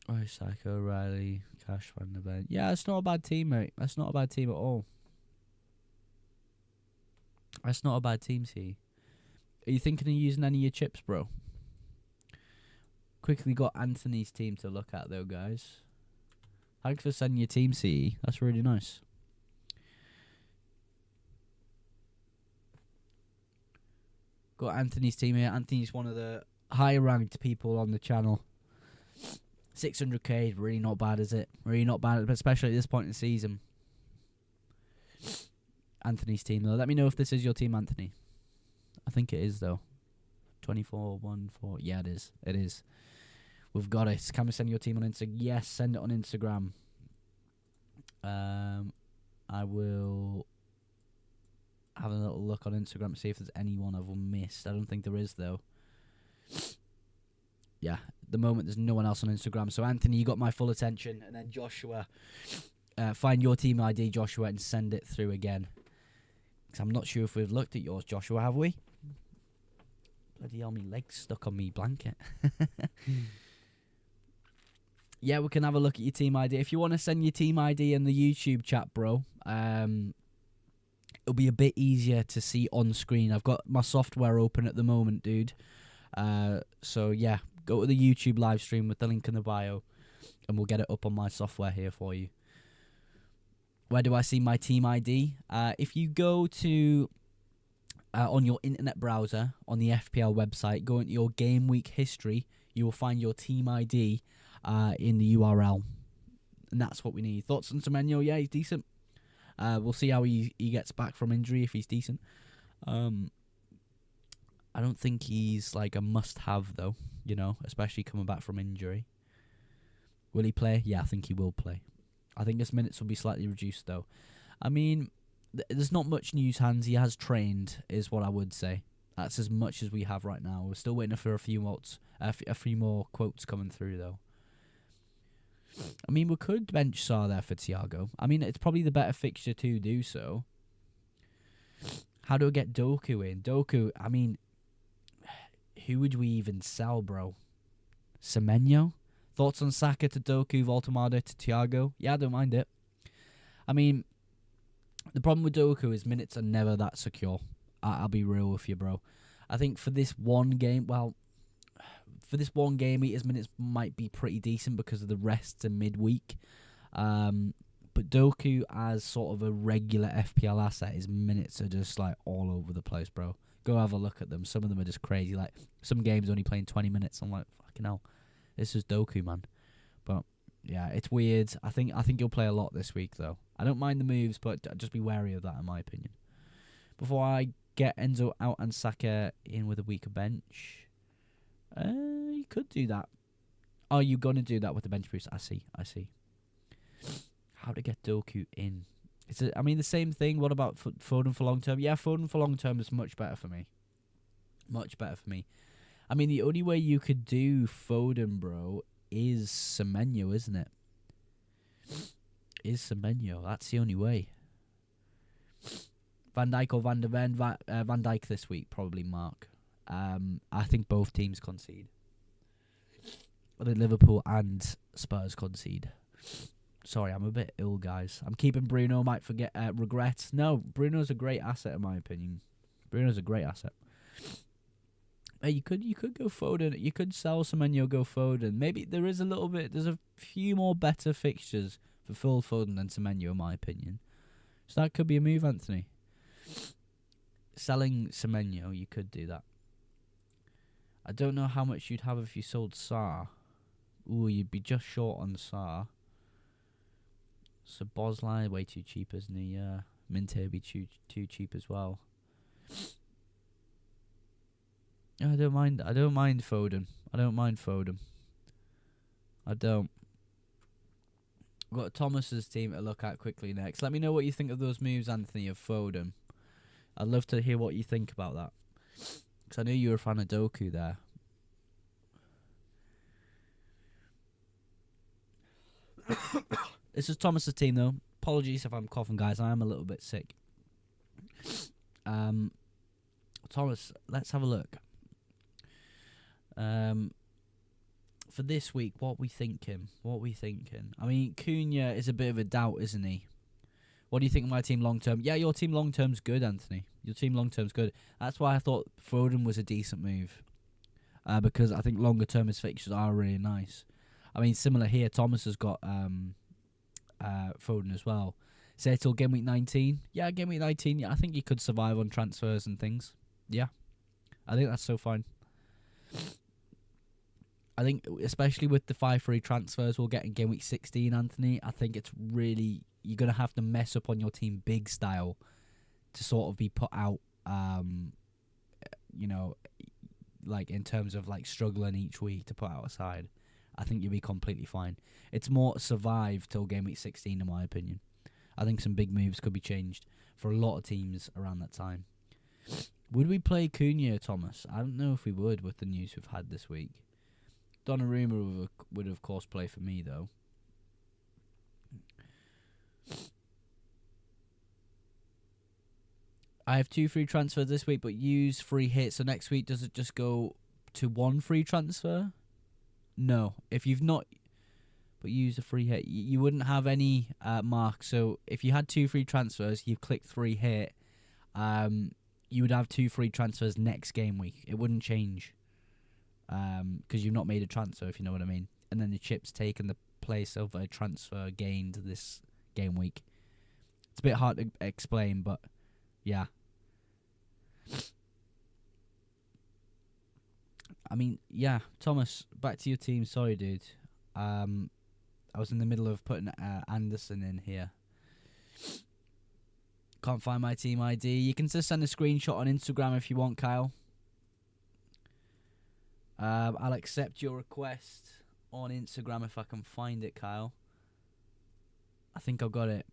Oh, Saka, Riley, Cash, Van der Ven. Yeah, it's not a bad team, mate. That's not a bad team at all. That's not a bad team, see. Are you thinking of using any of your chips, bro? Quickly got Anthony's team to look at, though, guys. Thanks for sending your team, CE. That's really nice. Got Anthony's team here. Anthony's one of the higher-ranked people on the channel. 600k, really not bad, is it? Really not bad, especially at this point in the season. Anthony's team, though. Let me know if this is your team, Anthony. I think it is, though. 24-1-4. Yeah, it is. It is. We've got it. Can we send your team on Instagram? Yes, send it on Instagram. I will have a little look on Instagram to see if there's anyone I've missed. I don't think there is, though. Yeah, at the moment there's no one else on Instagram. So, Anthony, you got my full attention. And then Joshua, find your team ID, Joshua, and send it through again. Because I'm not sure if we've looked at yours, Joshua, have we? Bloody hell, my leg's stuck on me blanket. Yeah, we can have a look at your team ID. If you want to send your team ID in the YouTube chat, bro, it'll be a bit easier to see on screen. I've got my software open at the moment, dude. So, yeah, go to the YouTube live stream with the link in the bio, and we'll get it up on my software here for you. Where do I see my team ID? If you go to... on your internet browser, on the FPL website, go into your game week history, you will find your team ID in the URL. And that's what we need. Thoughts on Semenyo? Yeah, he's decent. We'll see how he gets back from injury, if he's decent. I don't think he's like a must-have, though, you know, especially coming back from injury. Will he play? Yeah, I think he will play. I think his minutes will be slightly reduced, though. I mean... there's not much news, Hans. He has trained, is what I would say. That's as much as we have right now. We're still waiting for a few more quotes coming through, though. I mean, we could bench Sarr there for Thiago. I mean, it's probably the better fixture to do so. How do we get Doku in? Doku, I mean, who would we even sell, bro? Semenyo? Thoughts on Saka to Doku, Voltemade to Thiago? Yeah, I don't mind it. I mean... the problem with Doku is minutes are never that secure. I'll be real with you, bro. I think for this one game, his minutes might be pretty decent because of the rests in midweek. But Doku as sort of a regular FPL asset, his minutes are just like all over the place, bro. Go have a look at them. Some of them are just crazy. Like some games only playing 20 minutes. I'm like, fucking hell, this is Doku, man. But yeah, it's weird. I think he'll play a lot this week though. I don't mind the moves, but just be wary of that, in my opinion. Before I get Enzo out and Saka in with a weaker bench, you could do that. Oh, you're gonna do that with the bench boost? I see. How to get Doku in? I mean, the same thing. What about Foden for long term? Yeah, Foden for long term is much better for me. Much better for me. I mean, the only way you could do Foden, bro, is Semenyo, isn't it? Is Semenyo. That's the only way. Van Dijk or Van de Ven? Van Dijk this week, probably Mark. I think both teams concede. I think Liverpool and Spurs concede. Sorry, I'm a bit ill, guys. I'm keeping Bruno. Might forget regret. No, Bruno's a great asset in my opinion. Bruno's a great asset. Hey, you could go Foden. You could sell Semenyo, go Foden. Maybe there's a few more better fixtures for Phil Foden than Semenyo, in my opinion. So that could be a move, Anthony. Selling Semenyo, you could do that. I don't know how much you'd have if you sold Sarr. Ooh, you'd be just short on Sarr. So Bosley, way too cheap, isn't he? Minte would be too cheap as well. I don't mind Foden. I don't. We've got Thomas's team to look at quickly next. Let me know what you think of those moves, Anthony, of Foden. I'd love to hear what you think about that. Because I know you were a fan of Doku there. This is Thomas's team, though. Apologies if I'm coughing, guys. I am a little bit sick. Thomas, let's have a look. For this week, what we thinking? I mean, Cunha is a bit of a doubt, isn't he? What do you think of my team long term? Yeah, your team long term's good, Anthony. Your team long term's good. That's why I thought Foden was a decent move. Because I think longer term his fixtures are really nice. I mean, similar here. Thomas has got Foden as well. Say till game week 19. Yeah, game week 19. Yeah, I think he could survive on transfers and things. Yeah, I think that's so fine. I think, especially with the 5 free transfers we'll get in game week 16, Anthony, I think it's really, you're going to have to mess up on your team big style to sort of be put out, like in terms of like struggling each week to put out a side. I think you'll be completely fine. It's more survive till game week 16, in my opinion. I think some big moves could be changed for a lot of teams around that time. Would we play Cunha, Thomas? I don't know if we would with the news we've had this week. Donnarumma would of course play for me, though. I have 2 free transfers this week, but use free hits. So next week, does it just go to 1 free transfer? No. If you've not... But use a free hit. You wouldn't have any mark. So if you had 2 free transfers, you've clicked free hit, you would have 2 free transfers next game week. It wouldn't change. Because you've not made a transfer, if you know what I mean. And then the chip's taken the place of a transfer gained this game week. It's a bit hard to explain, but yeah. I mean, yeah, Thomas, back to your team. Sorry, dude. I was in the middle of putting Anderson in here. Can't find my team ID. You can just send a screenshot on Instagram if you want, Kyle. I'll accept your request on Instagram if I can find it, Kyle. I think I've got it.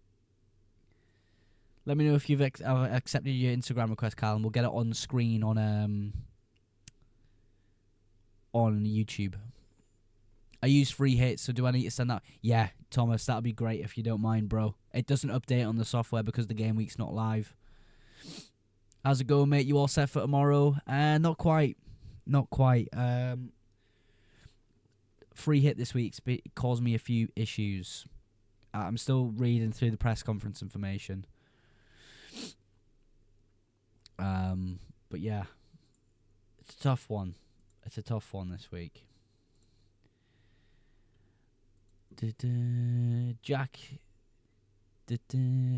Let me know if you've accepted your Instagram request, Kyle, and we'll get it on screen on YouTube. I use free hits, so do I need to send that? Yeah, Thomas, that'd be great if you don't mind, bro. It doesn't update on the software because the game week's not live. How's it going, mate? You all set for tomorrow? Not quite. Free hit this week's caused me a few issues. I'm still reading through the press conference information. But yeah, it's a tough one. It's a tough one this week. Jack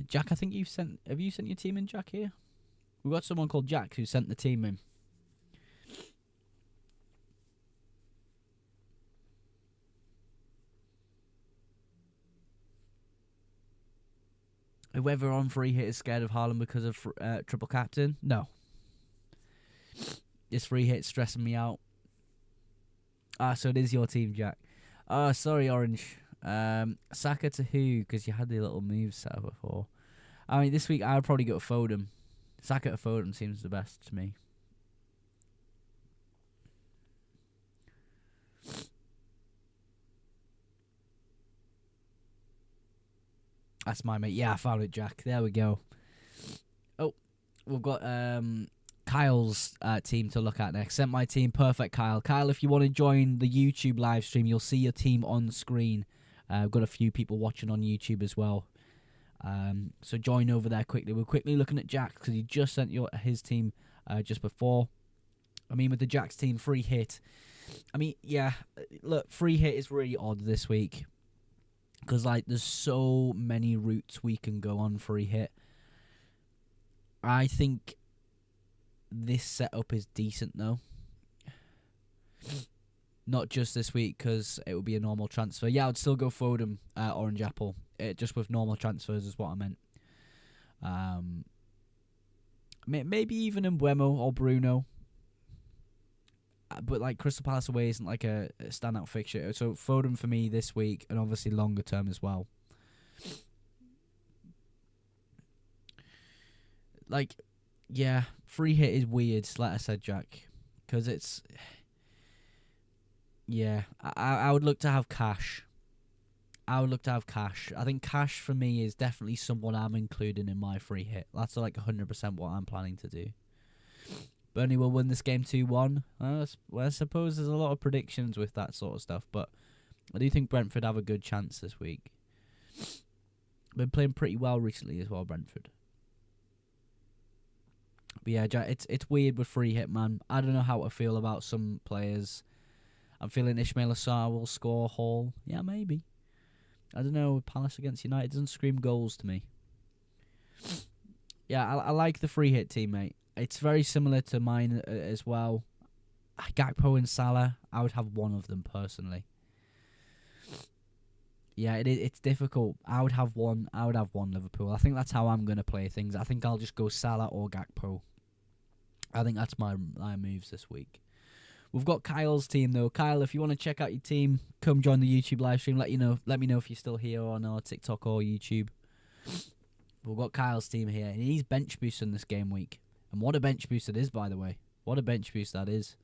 Jack, I think you've sent. Have you sent your team in, Jack? Here, we've got someone called Jack who sent the team in. Whoever on free hit is scared of Haaland because of triple captain. No, this free hit stressing me out. So it is your team, Jack. Sorry, Orange. Saka to who? Because you had the little moves set up before. I mean, this week I would probably go to Foden. Saka to Foden seems the best to me. That's my mate. Yeah, I found it, Jack. There we go. Oh, we've got Kyle's team to look at next. Sent my team. Perfect, Kyle. Kyle, if you want to join the YouTube live stream, you'll see your team on screen. I've got a few people watching on YouTube as well. So join over there quickly. We're quickly looking at Jack because he just sent his team just before. I mean, with the Jack's team, free hit. I mean, yeah, look, free hit is really odd this week. Because, like, there's so many routes we can go on free hit. I think this setup is decent, though. Not just this week, because it would be a normal transfer. Yeah, I'd still go Foden, Orange Apple. Just with normal transfers is what I meant. Maybe even Mbuemo or Bruno. But, like, Crystal Palace away isn't, like, a standout fixture. So, Foden for me this week, and obviously longer term as well. Like, yeah, free hit is weird, like I said, Jack. Because it's... Yeah, I would look to have cash. I think cash for me is definitely someone I'm including in my free hit. That's, like, 100% what I'm planning to do. Burnley will win this game 2-1. Well, I suppose there's a lot of predictions with that sort of stuff, but I do think Brentford have a good chance this week. Been playing pretty well recently as well, Brentford. But yeah, it's weird with free hit, man. I don't know how to feel about some players. I'm feeling Ismail Assar will score. Hall. Yeah, maybe. I don't know. Palace against United doesn't scream goals to me. Yeah, I like the free hit team, mate. It's very similar to mine as well. Gakpo and Salah, I would have one of them personally. Yeah, it's difficult. I would have one Liverpool. I think that's how I'm going to play things. I think I'll just go Salah or Gakpo. I think that's my moves this week. We've got Kyle's team though. Kyle, if you want to check out your team, come join the YouTube live stream. Let me know if you're still here on our TikTok or YouTube. We've got Kyle's team here, and he's bench boosting this game week. And what a bench boost it is, by the way. What a bench boost that is.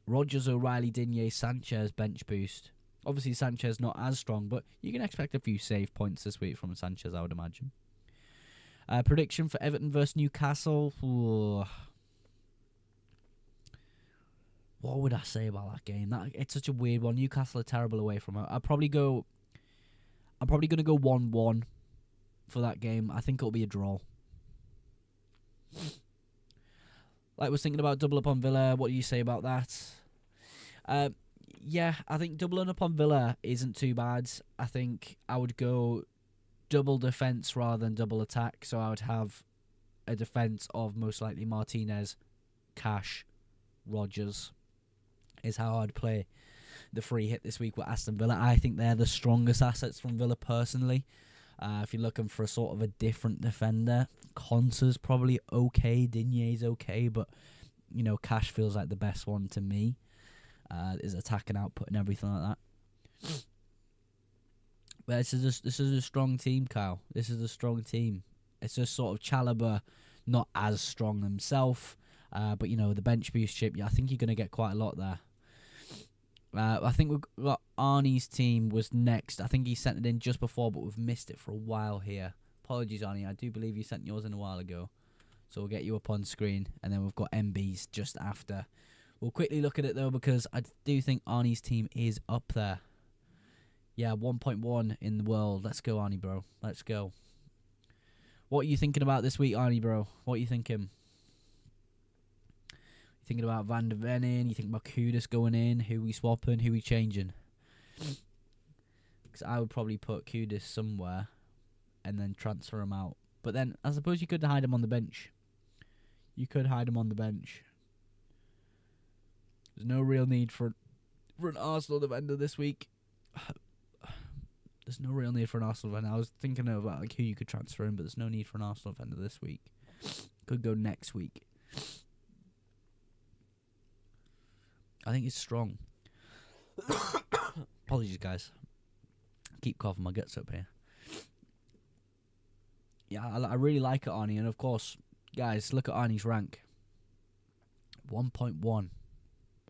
Rodgers, O'Reilly, Digne, Sanchez bench boost. Obviously, Sanchez not as strong, but you can expect a few save points this week from Sanchez, I would imagine. Prediction for Everton versus Newcastle. Ooh. What would I say about that game? It's such a weird one. Newcastle are terrible away from it. I'm probably going to go 1-1 for that game. I think it'll be a draw. Like, was thinking about double up on Villa. What do you say about that? Yeah, I think doubling up on Villa isn't too bad. I think I would go double defence rather than double attack. So I would have a defence of most likely Martinez, Cash, Rodgers is how I'd play the free hit this week with Aston Villa. I think they're the strongest assets from Villa personally. If you're looking for a sort of a different defender, Konsa's probably okay, Digne's okay, but Cash feels like the best one to me. His attacking output and everything like that. But this is a strong team, Kyle. This is a strong team. It's just sort of Chalobah, not as strong himself, but the bench boost chip. Yeah, I think you're going to get quite a lot there. I think we've got Arnie's team was next. I think he sent it in just before, but we've missed it for a while here. Apologies, Arnie. I do believe you sent yours in a while ago. So we'll get you up on screen. And then we've got MB's just after. We'll quickly look at it, though, because I do think Arnie's team is up there. Yeah, 1.1 in the world. Let's go, Arnie, bro. Let's go. What are you thinking about this week, Arnie, bro? What are you thinking? You thinking about Van de Ven in? You thinking about Kudus going in? Who we swapping? Who we changing? Because I would probably put Kudus somewhere and then transfer him out. But then I suppose you could hide him on the bench. You could hide him on the bench. There's no real need for an Arsenal defender this week. There's no real need for an Arsenal defender. I was thinking about like who you could transfer in, but there's no need for an Arsenal defender this week. Could go next week. I think it's strong. Apologies, guys. Keep coughing my guts up here. Yeah, I really like it, Arnie. And of course, guys, look at Arnie's rank. 1.1.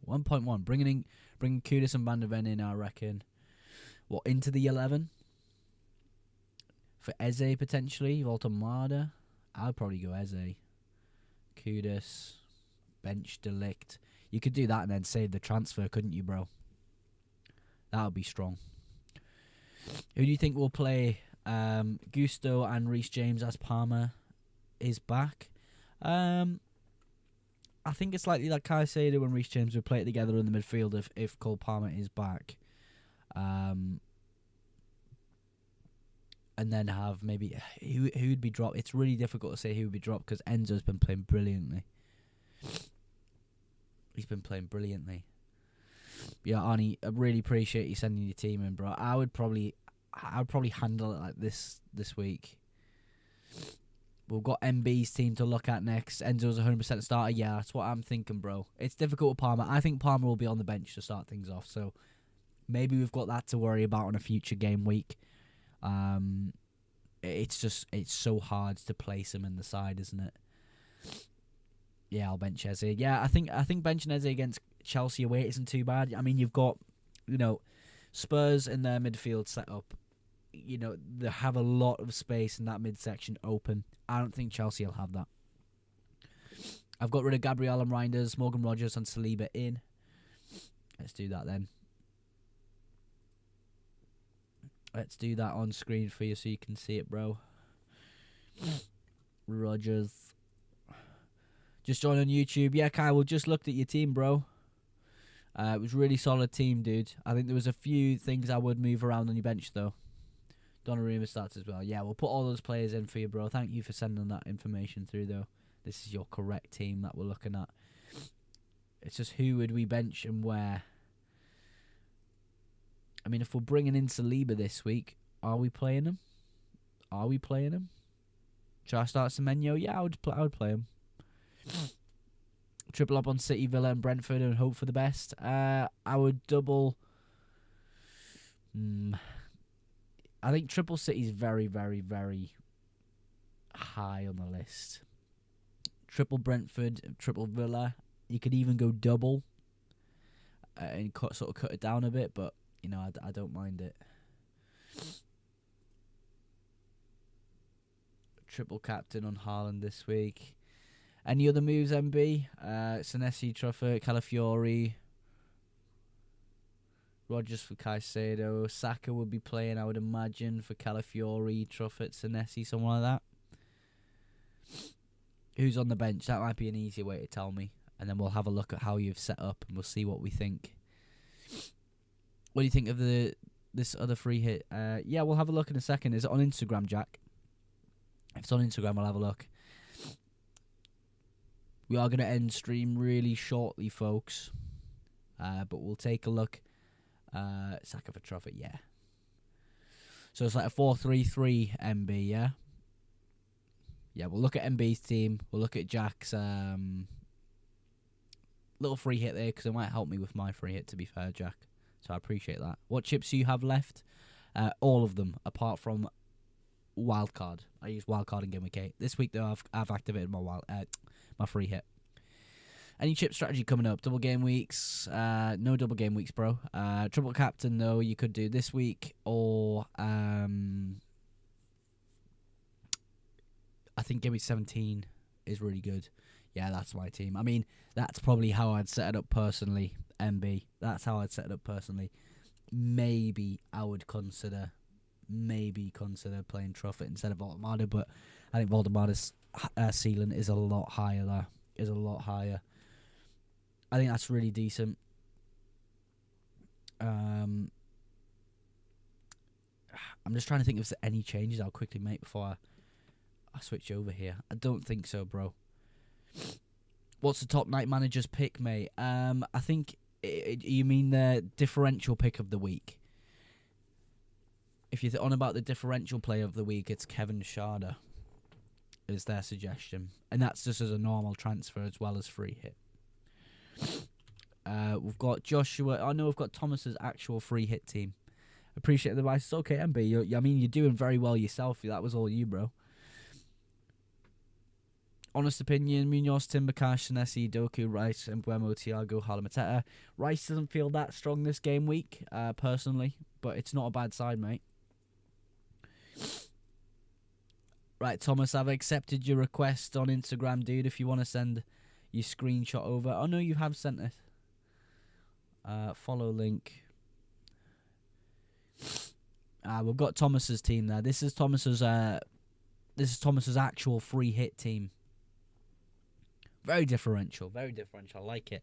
1.1. Bringing Kudus and Van de Ven in, I reckon. What, into the 11? For Eze, potentially. Voltamada. I'd probably go Eze. Kudus. Bench Delict. You could do that and then save the transfer, couldn't you, bro? That would be strong. Who do you think will play Gusto and Reece James as Palmer is back? I think it's likely that Caicedo and Reece James will play it together in the midfield if Cole Palmer is back. And then have maybe who would be dropped. It's really difficult to say who would be dropped because Enzo's been playing brilliantly. He's been playing brilliantly. Yeah, Arnie, I really appreciate you sending your team in, bro. I would probably handle it like this week. We've got MB's team to look at next. Enzo's 100% starter. Yeah, that's what I'm thinking, bro. It's difficult with Palmer. I think Palmer will be on the bench to start things off. So maybe we've got that to worry about on a future game week. It's so hard to place him in the side, isn't it? Yeah, I'll bench Eze. Yeah, I think benching Eze against Chelsea away isn't too bad. I mean, you've got, Spurs in their midfield set up. They have a lot of space in that midsection open. I don't think Chelsea will have that. I've got rid of Gabriel and Reinders, Morgan Rogers and Saliba in. Let's do that then. Let's do that on screen for you so you can see it, bro. Rogers. Just joined on YouTube. Yeah, Kyle, just looked at your team, bro. It was a really solid team, dude. I think there was a few things I would move around on your bench, though. Donnarumma starts as well. Yeah, we'll put all those players in for you, bro. Thank you for sending that information through, though. This is your correct team that we're looking at. It's just who would we bench and where. I mean, if we're bringing in Saliba this week, are we playing him? Should I start Semenyo? Yeah, I would play him. Triple up on City, Villa and Brentford and hope for the best. I would double. I think triple City is very, very, very high on the list. Triple Brentford, triple Villa. You could even go double and cut it down a bit, but I don't mind it. Triple captain on Haaland this week. Any other moves, MB? Senesi, Truffert, Calafiori, Rogers for Caicedo. Saka would be playing, I would imagine, for Calafiori, Truffert, Senesi, someone like that. Who's on the bench? That might be an easier way to tell me. And then we'll have a look at how you've set up and we'll see what we think. What do you think of this other free hit? Yeah, we'll have a look in a second. Is it on Instagram, Jack? If it's on Instagram, I'll have a look. We are going to end stream really shortly, folks. But we'll take a look. Saka for Truffert, yeah. So it's like a 4-3-3 MB, yeah? Yeah, we'll look at MB's team. We'll look at Jack's little free hit there because it might help me with my free hit, to be fair, Jack. So I appreciate that. What chips do you have left? All of them, apart from Wildcard. I use Wildcard in Game Week 8. This week, though, I've activated my free hit. Any chip strategy coming up? Double game weeks? No double game weeks, bro. Triple captain, though, you could do this week, or I think Game Week 17 is really good. Yeah, that's my team. I mean, that's probably how I'd set it up personally, MB. That's how I'd set it up personally. Maybe I would consider playing Truffert instead of Voltamada, but I think Voltamada's ceiling is a lot higher there. I think that's really decent. I'm just trying to think if there's any changes I'll quickly make before I switch over here. I don't think so, bro. What's the top night manager's pick, mate? I think you mean the differential pick of the week. If you're on about the differential player of the week, it's Kevin Schade is their suggestion. And that's just as a normal transfer as well as free hit. We've got Joshua. I know we've got Thomas's actual free hit team. Appreciate the advice. It's okay, MB. You're doing very well yourself. That was all you, bro. Honest opinion, Munoz, Timbercash, Senesi, Doku, Rice, Mbuemo, Thiago, Halamateta. Rice doesn't feel that strong this game week, personally, but it's not a bad side, mate. Right, Thomas, I've accepted your request on Instagram, dude, if you want to send your screenshot over. Oh, no, you have sent it. Follow link. We've got Thomas's team there. This is Thomas's actual free hit team. Very differential. Very differential. I like it.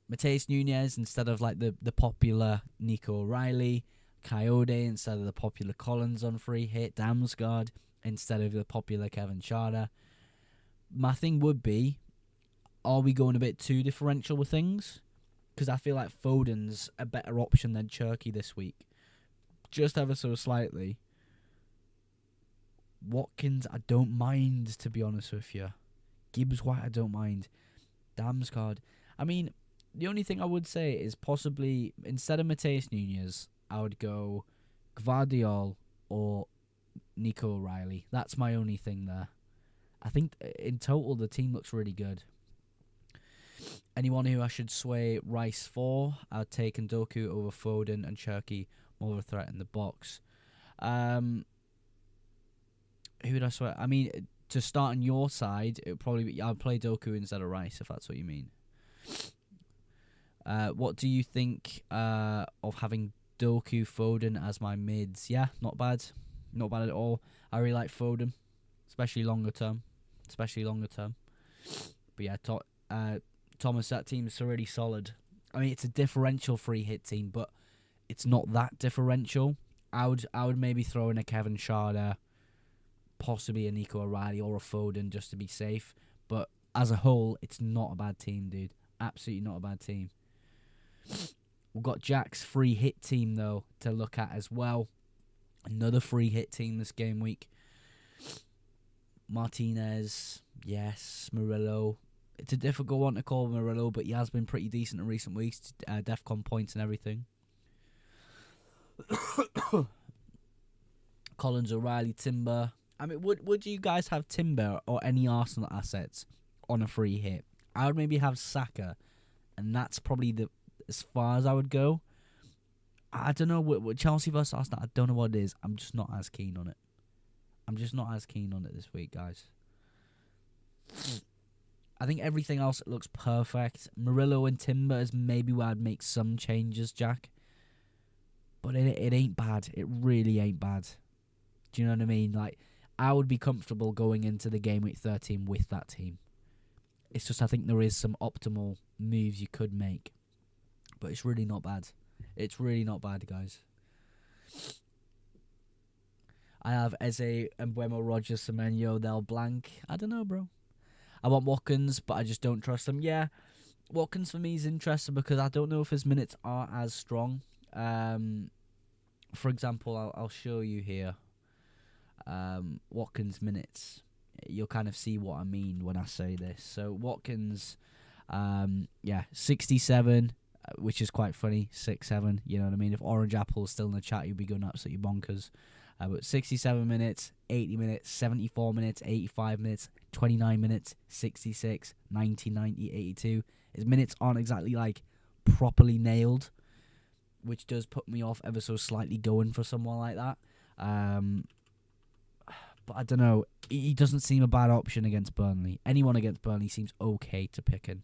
Mateus Nunes instead of like the popular Nico O'Reilly. Coyote instead of the popular Collins on free hit. Damsgaard instead of the popular Kevin Schade. My thing would be, are we going a bit too differential with things? Because I feel like Foden's a better option than Cherky this week. Just ever so slightly. Watkins, I don't mind, to be honest with you. Gibbs White, I don't mind. Damsgaard. I mean, the only thing I would say is possibly, instead of Mateus Nunes, I would go Gvardiol or Nico O'Reilly. That's my only thing there. I think in total the team looks really good. Anyone who I should sway Rice for, I'd take Ndoku over Foden and Cherky, more of a threat in the box. Who would I sway? I mean, to start on your side, it would probably be, I'd play Doku instead of Rice, if that's what you mean. What do you think of having Doku, Foden as my mids? Yeah, not bad. Not bad at all. I really like Foden, especially longer term. But yeah, Thomas, that team's already solid. I mean, it's a differential free hit team, but it's not that differential. I would maybe throw in a Kevin Schade, possibly a Nico O'Reilly or a Foden just to be safe. But as a whole, it's not a bad team, dude. Absolutely not a bad team. We've got Jack's free hit team, though, to look at as well. Another free hit team this game week. Martinez, yes. Murillo. It's a difficult one to call Murillo, but he has been pretty decent in recent weeks. DEFCON points and everything. Collins, O'Reilly, Timber. I mean, would you guys have Timber or any Arsenal assets on a free hit? I would maybe have Saka, and that's probably as far as I would go. I don't know, with Chelsea versus Arsenal, I don't know what it is. I'm just not as keen on it. This week, guys. I think everything else looks perfect. Murillo and Timber is maybe where I'd make some changes, Jack. But it ain't bad. It really ain't bad. Do you know what I mean? Like, I would be comfortable going into the game week 13 with that team. It's just I think there is some optimal moves you could make. But it's really not bad. It's really not bad, guys. I have Eze, Mbuemo, Rogers, Semenyo, they'll blank. I don't know, bro. I want Watkins, but I just don't trust him. Yeah, Watkins for me is interesting because I don't know if his minutes are as strong. For example, I'll show you here. Watkins' minutes. You'll kind of see what I mean when I say this. So Watkins, 67, which is quite funny. 6-7, you know what I mean? If Orange Apple is still in the chat, you'd be going absolutely bonkers. But 67 minutes, 80 minutes, 74 minutes, 85 minutes, 29 minutes, 66, 90, 90, 82. His minutes aren't exactly like properly nailed, which does put me off ever so slightly going for someone like that. But I don't know. He doesn't seem a bad option against Burnley. Anyone against Burnley seems okay to pick in.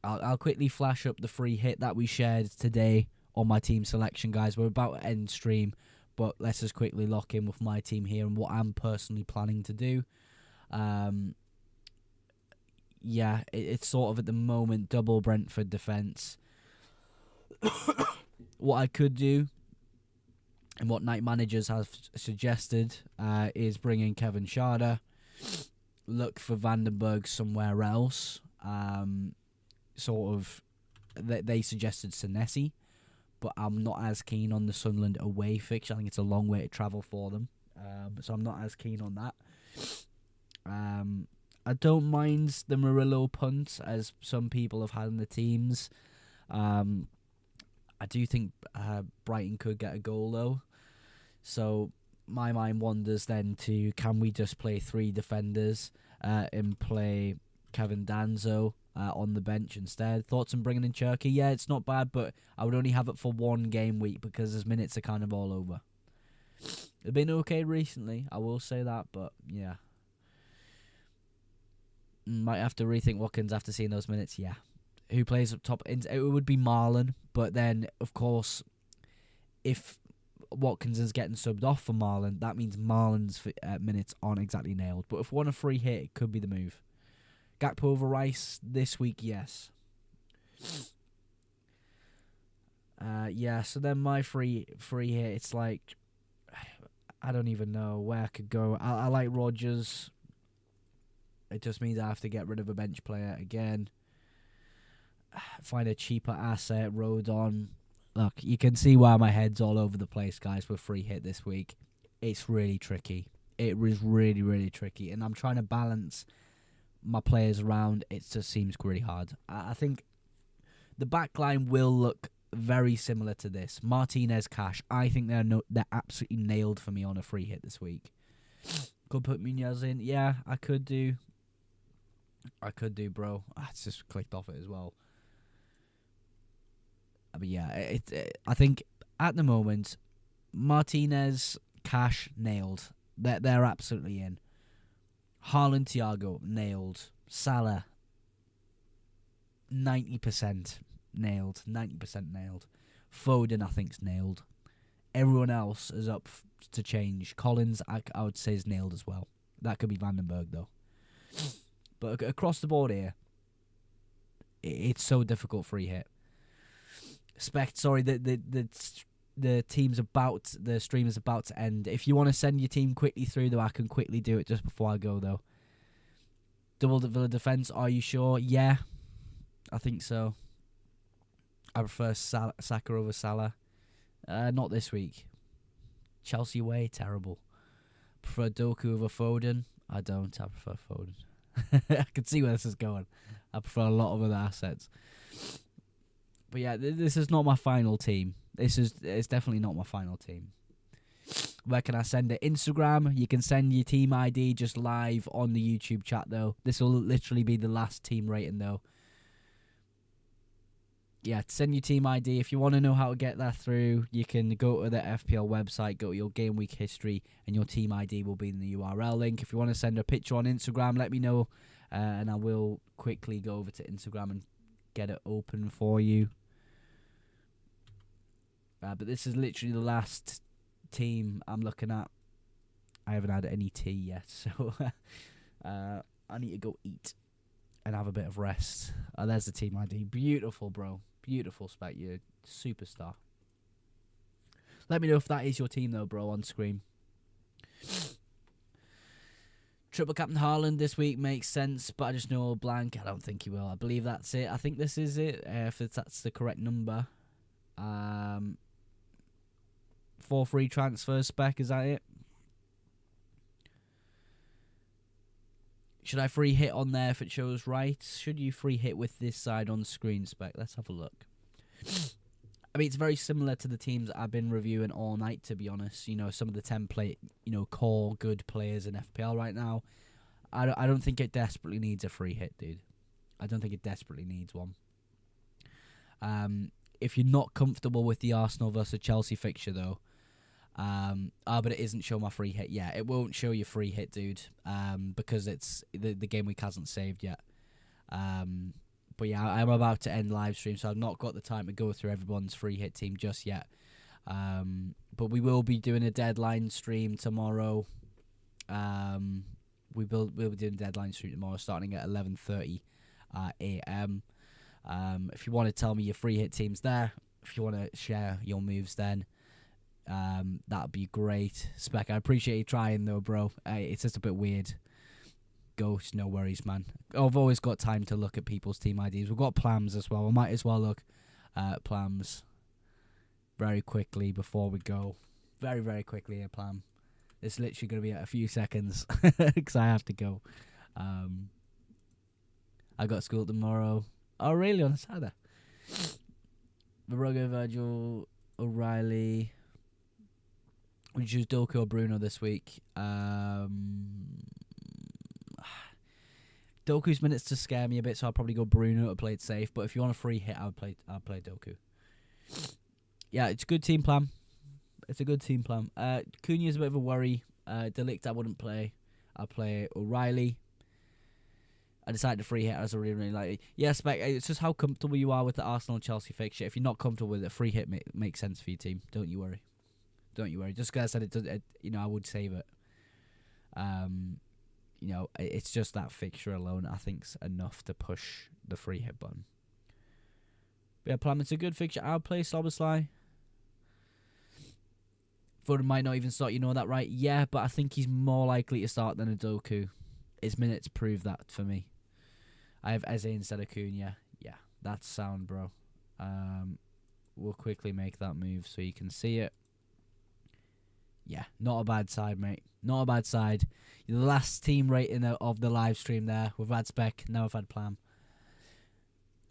I'll quickly flash up the free hit that we shared today on my team selection, guys. We're about to end stream, but let's just quickly lock in with my team here and what I'm personally planning to do. It's sort of at the moment double Brentford defence. What I could do, and what night managers have suggested, is bring in Kevin Schade, look for Vandenberg somewhere else. Sort of, they suggested Senesi, but I'm not as keen on the Sunderland away fixture. I think it's a long way to travel for them, so I'm not as keen on that. I don't mind the Murillo punt, as some people have had in the teams. I do think Brighton could get a goal, though. So my mind wanders then to, can we just play 3 defenders and play Kevin Danzo on the bench instead? Thoughts on bringing in Cherky? Yeah, it's not bad, but I would only have it for 1 game week because his minutes are kind of all over. They've been okay recently, I will say that, but yeah. Might have to rethink Watkins after seeing those minutes, yeah. Who plays up top? It would be Marlon, but then, of course, if Watkins is getting subbed off for Marlon, that means Marlon's minutes aren't exactly nailed. But if we want a free hit, it could be the move. Gakpo over Rice this week, yes. Yeah, so then my free hit, it's like, I don't even know where I could go. I like Rodgers. It just means I have to get rid of a bench player again. Find a cheaper asset, Rodon. Look, you can see why my head's all over the place, guys, with free hit this week. It's really tricky. It was really, really tricky. And I'm trying to balance my players around. It just seems really hard. I think the back line will look very similar to this. Martinez, Cash. I think they're absolutely nailed for me on a free hit this week. Could put Munoz in. Yeah, I could do, bro. It's just clicked off it as well. But yeah, I think at the moment, Martinez, Cash, nailed. They're absolutely in. Haaland, Thiago, nailed. Salah, 90% nailed. 90% nailed. Foden, I think's nailed. Everyone else is up to change. Collins, I would say, is nailed as well. That could be Vandenberg, though. But across the board here, it's so difficult free hit. Sorry, the team's about, the stream is about to end. If you want to send your team quickly through, though, I can quickly do it just before I go, though. Double the Villa defence, are you sure? Yeah, I think so. I prefer Saka over Salah. Not this week. Chelsea away, terrible. Prefer Doku over Foden. I don't. I prefer Foden. I can see where this is going. I prefer a lot of other assets. But yeah, this is not my final team. It's definitely not my final team. Where can I send it? Instagram. You can send your team ID just live on the YouTube chat, though. This will literally be the last team rating, though. Yeah, send your team ID. If you want to know how to get that through, you can go to the FPL website, go to your game week history, and your team ID will be in the URL link. If you want to send a picture on Instagram, let me know, and I will quickly go over to Instagram and get it open for you. But this is literally the last team I'm looking at. I haven't had any tea yet, so I need to go eat and have a bit of rest. There's the team ID. Beautiful, bro. Beautiful spec. You're a superstar. Let me know if that is your team, though, bro, on screen. Triple Captain Haaland this week makes sense, but I just know blank. I don't think he will. I believe that's it. I think this is it, if that's the correct number. 4 free transfers spec, is that it? Should I free hit on there if it shows right? Should you free hit with this side on screen spec? Let's have a look. I mean, it's very similar to the teams I've been reviewing all night, to be honest. You know, some of the template, core good players in FPL right now. I don't think it desperately needs a free hit, dude. I don't think it desperately needs one. If you're not comfortable with the Arsenal versus Chelsea fixture, though, but it isn't show my free hit. Yeah, it won't show your free hit, dude, because it's the game week hasn't saved yet. But yeah, I'm about to end live stream, so I've not got the time to go through everyone's free hit team just yet. But we will be doing a deadline stream tomorrow. We'll be doing a deadline stream tomorrow, starting at 11:30 a.m. If you want to tell me your free hit teams there, if you want to share your moves, then that'd be great. Spec, I appreciate you trying though, bro. It's just a bit weird. Ghost, no worries, man. I've always got time to look at people's team IDs. We've got plans as well. We might as well look at plans very quickly before we go. Very, very quickly here, Plam. It's literally going to be a few seconds because I have to go. I got school tomorrow. Oh, really? On Saturday? Virogo, Virgil, O'Reilly. We choose Doku or Bruno this week. Doku's minutes to scare me a bit, so I'll probably go Bruno to play it safe. But if you want a free hit, I'll play Doku. Yeah, it's a good team plan. It's a good team plan. Cunha's a bit of a worry. Delict I wouldn't play. I'll play O'Reilly. I decided to free hit as I really like it. Yeah, Spec, it's just how comfortable you are with the Arsenal-Chelsea fixture. If you're not comfortable with it, a free hit makes sense for your team. Don't you worry. Don't you worry. Just because I said it, does, I would save it. It's just that fixture alone, I think's enough to push the free hit button. But yeah, Plam, it's a good fixture. I'll play Slobosly. Foden might not even start, you know that, right? Yeah, but I think he's more likely to start than a Doku. His minutes prove that for me. I have Eze instead of Cunha. Yeah, that's sound, bro. We'll quickly make that move so you can see it. Yeah, not a bad side, mate. Not a bad side. You're the last team rating of the live stream there. We've had Spec, now we've had Plam.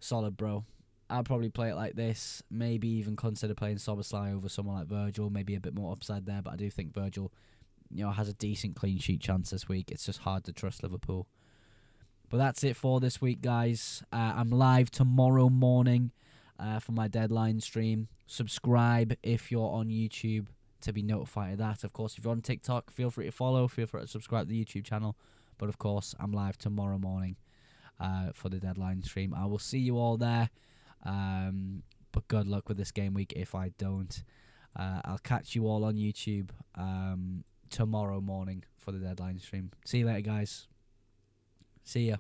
Solid, bro. I'll probably play it like this. Maybe even consider playing Soboslai over someone like Virgil. Maybe a bit more upside there, but I do think Virgil, has a decent clean sheet chance this week. It's just hard to trust Liverpool. But that's it for this week, guys. I'm live tomorrow morning for my deadline stream. Subscribe if you're on YouTube to be notified of that. Of course, if you're on TikTok, feel free to follow. Feel free to subscribe to the YouTube channel. But of course, I'm live tomorrow morning for the deadline stream. I will see you all there. But good luck with this game week if I don't. I'll catch you all on YouTube tomorrow morning for the deadline stream. See you later, guys. See ya.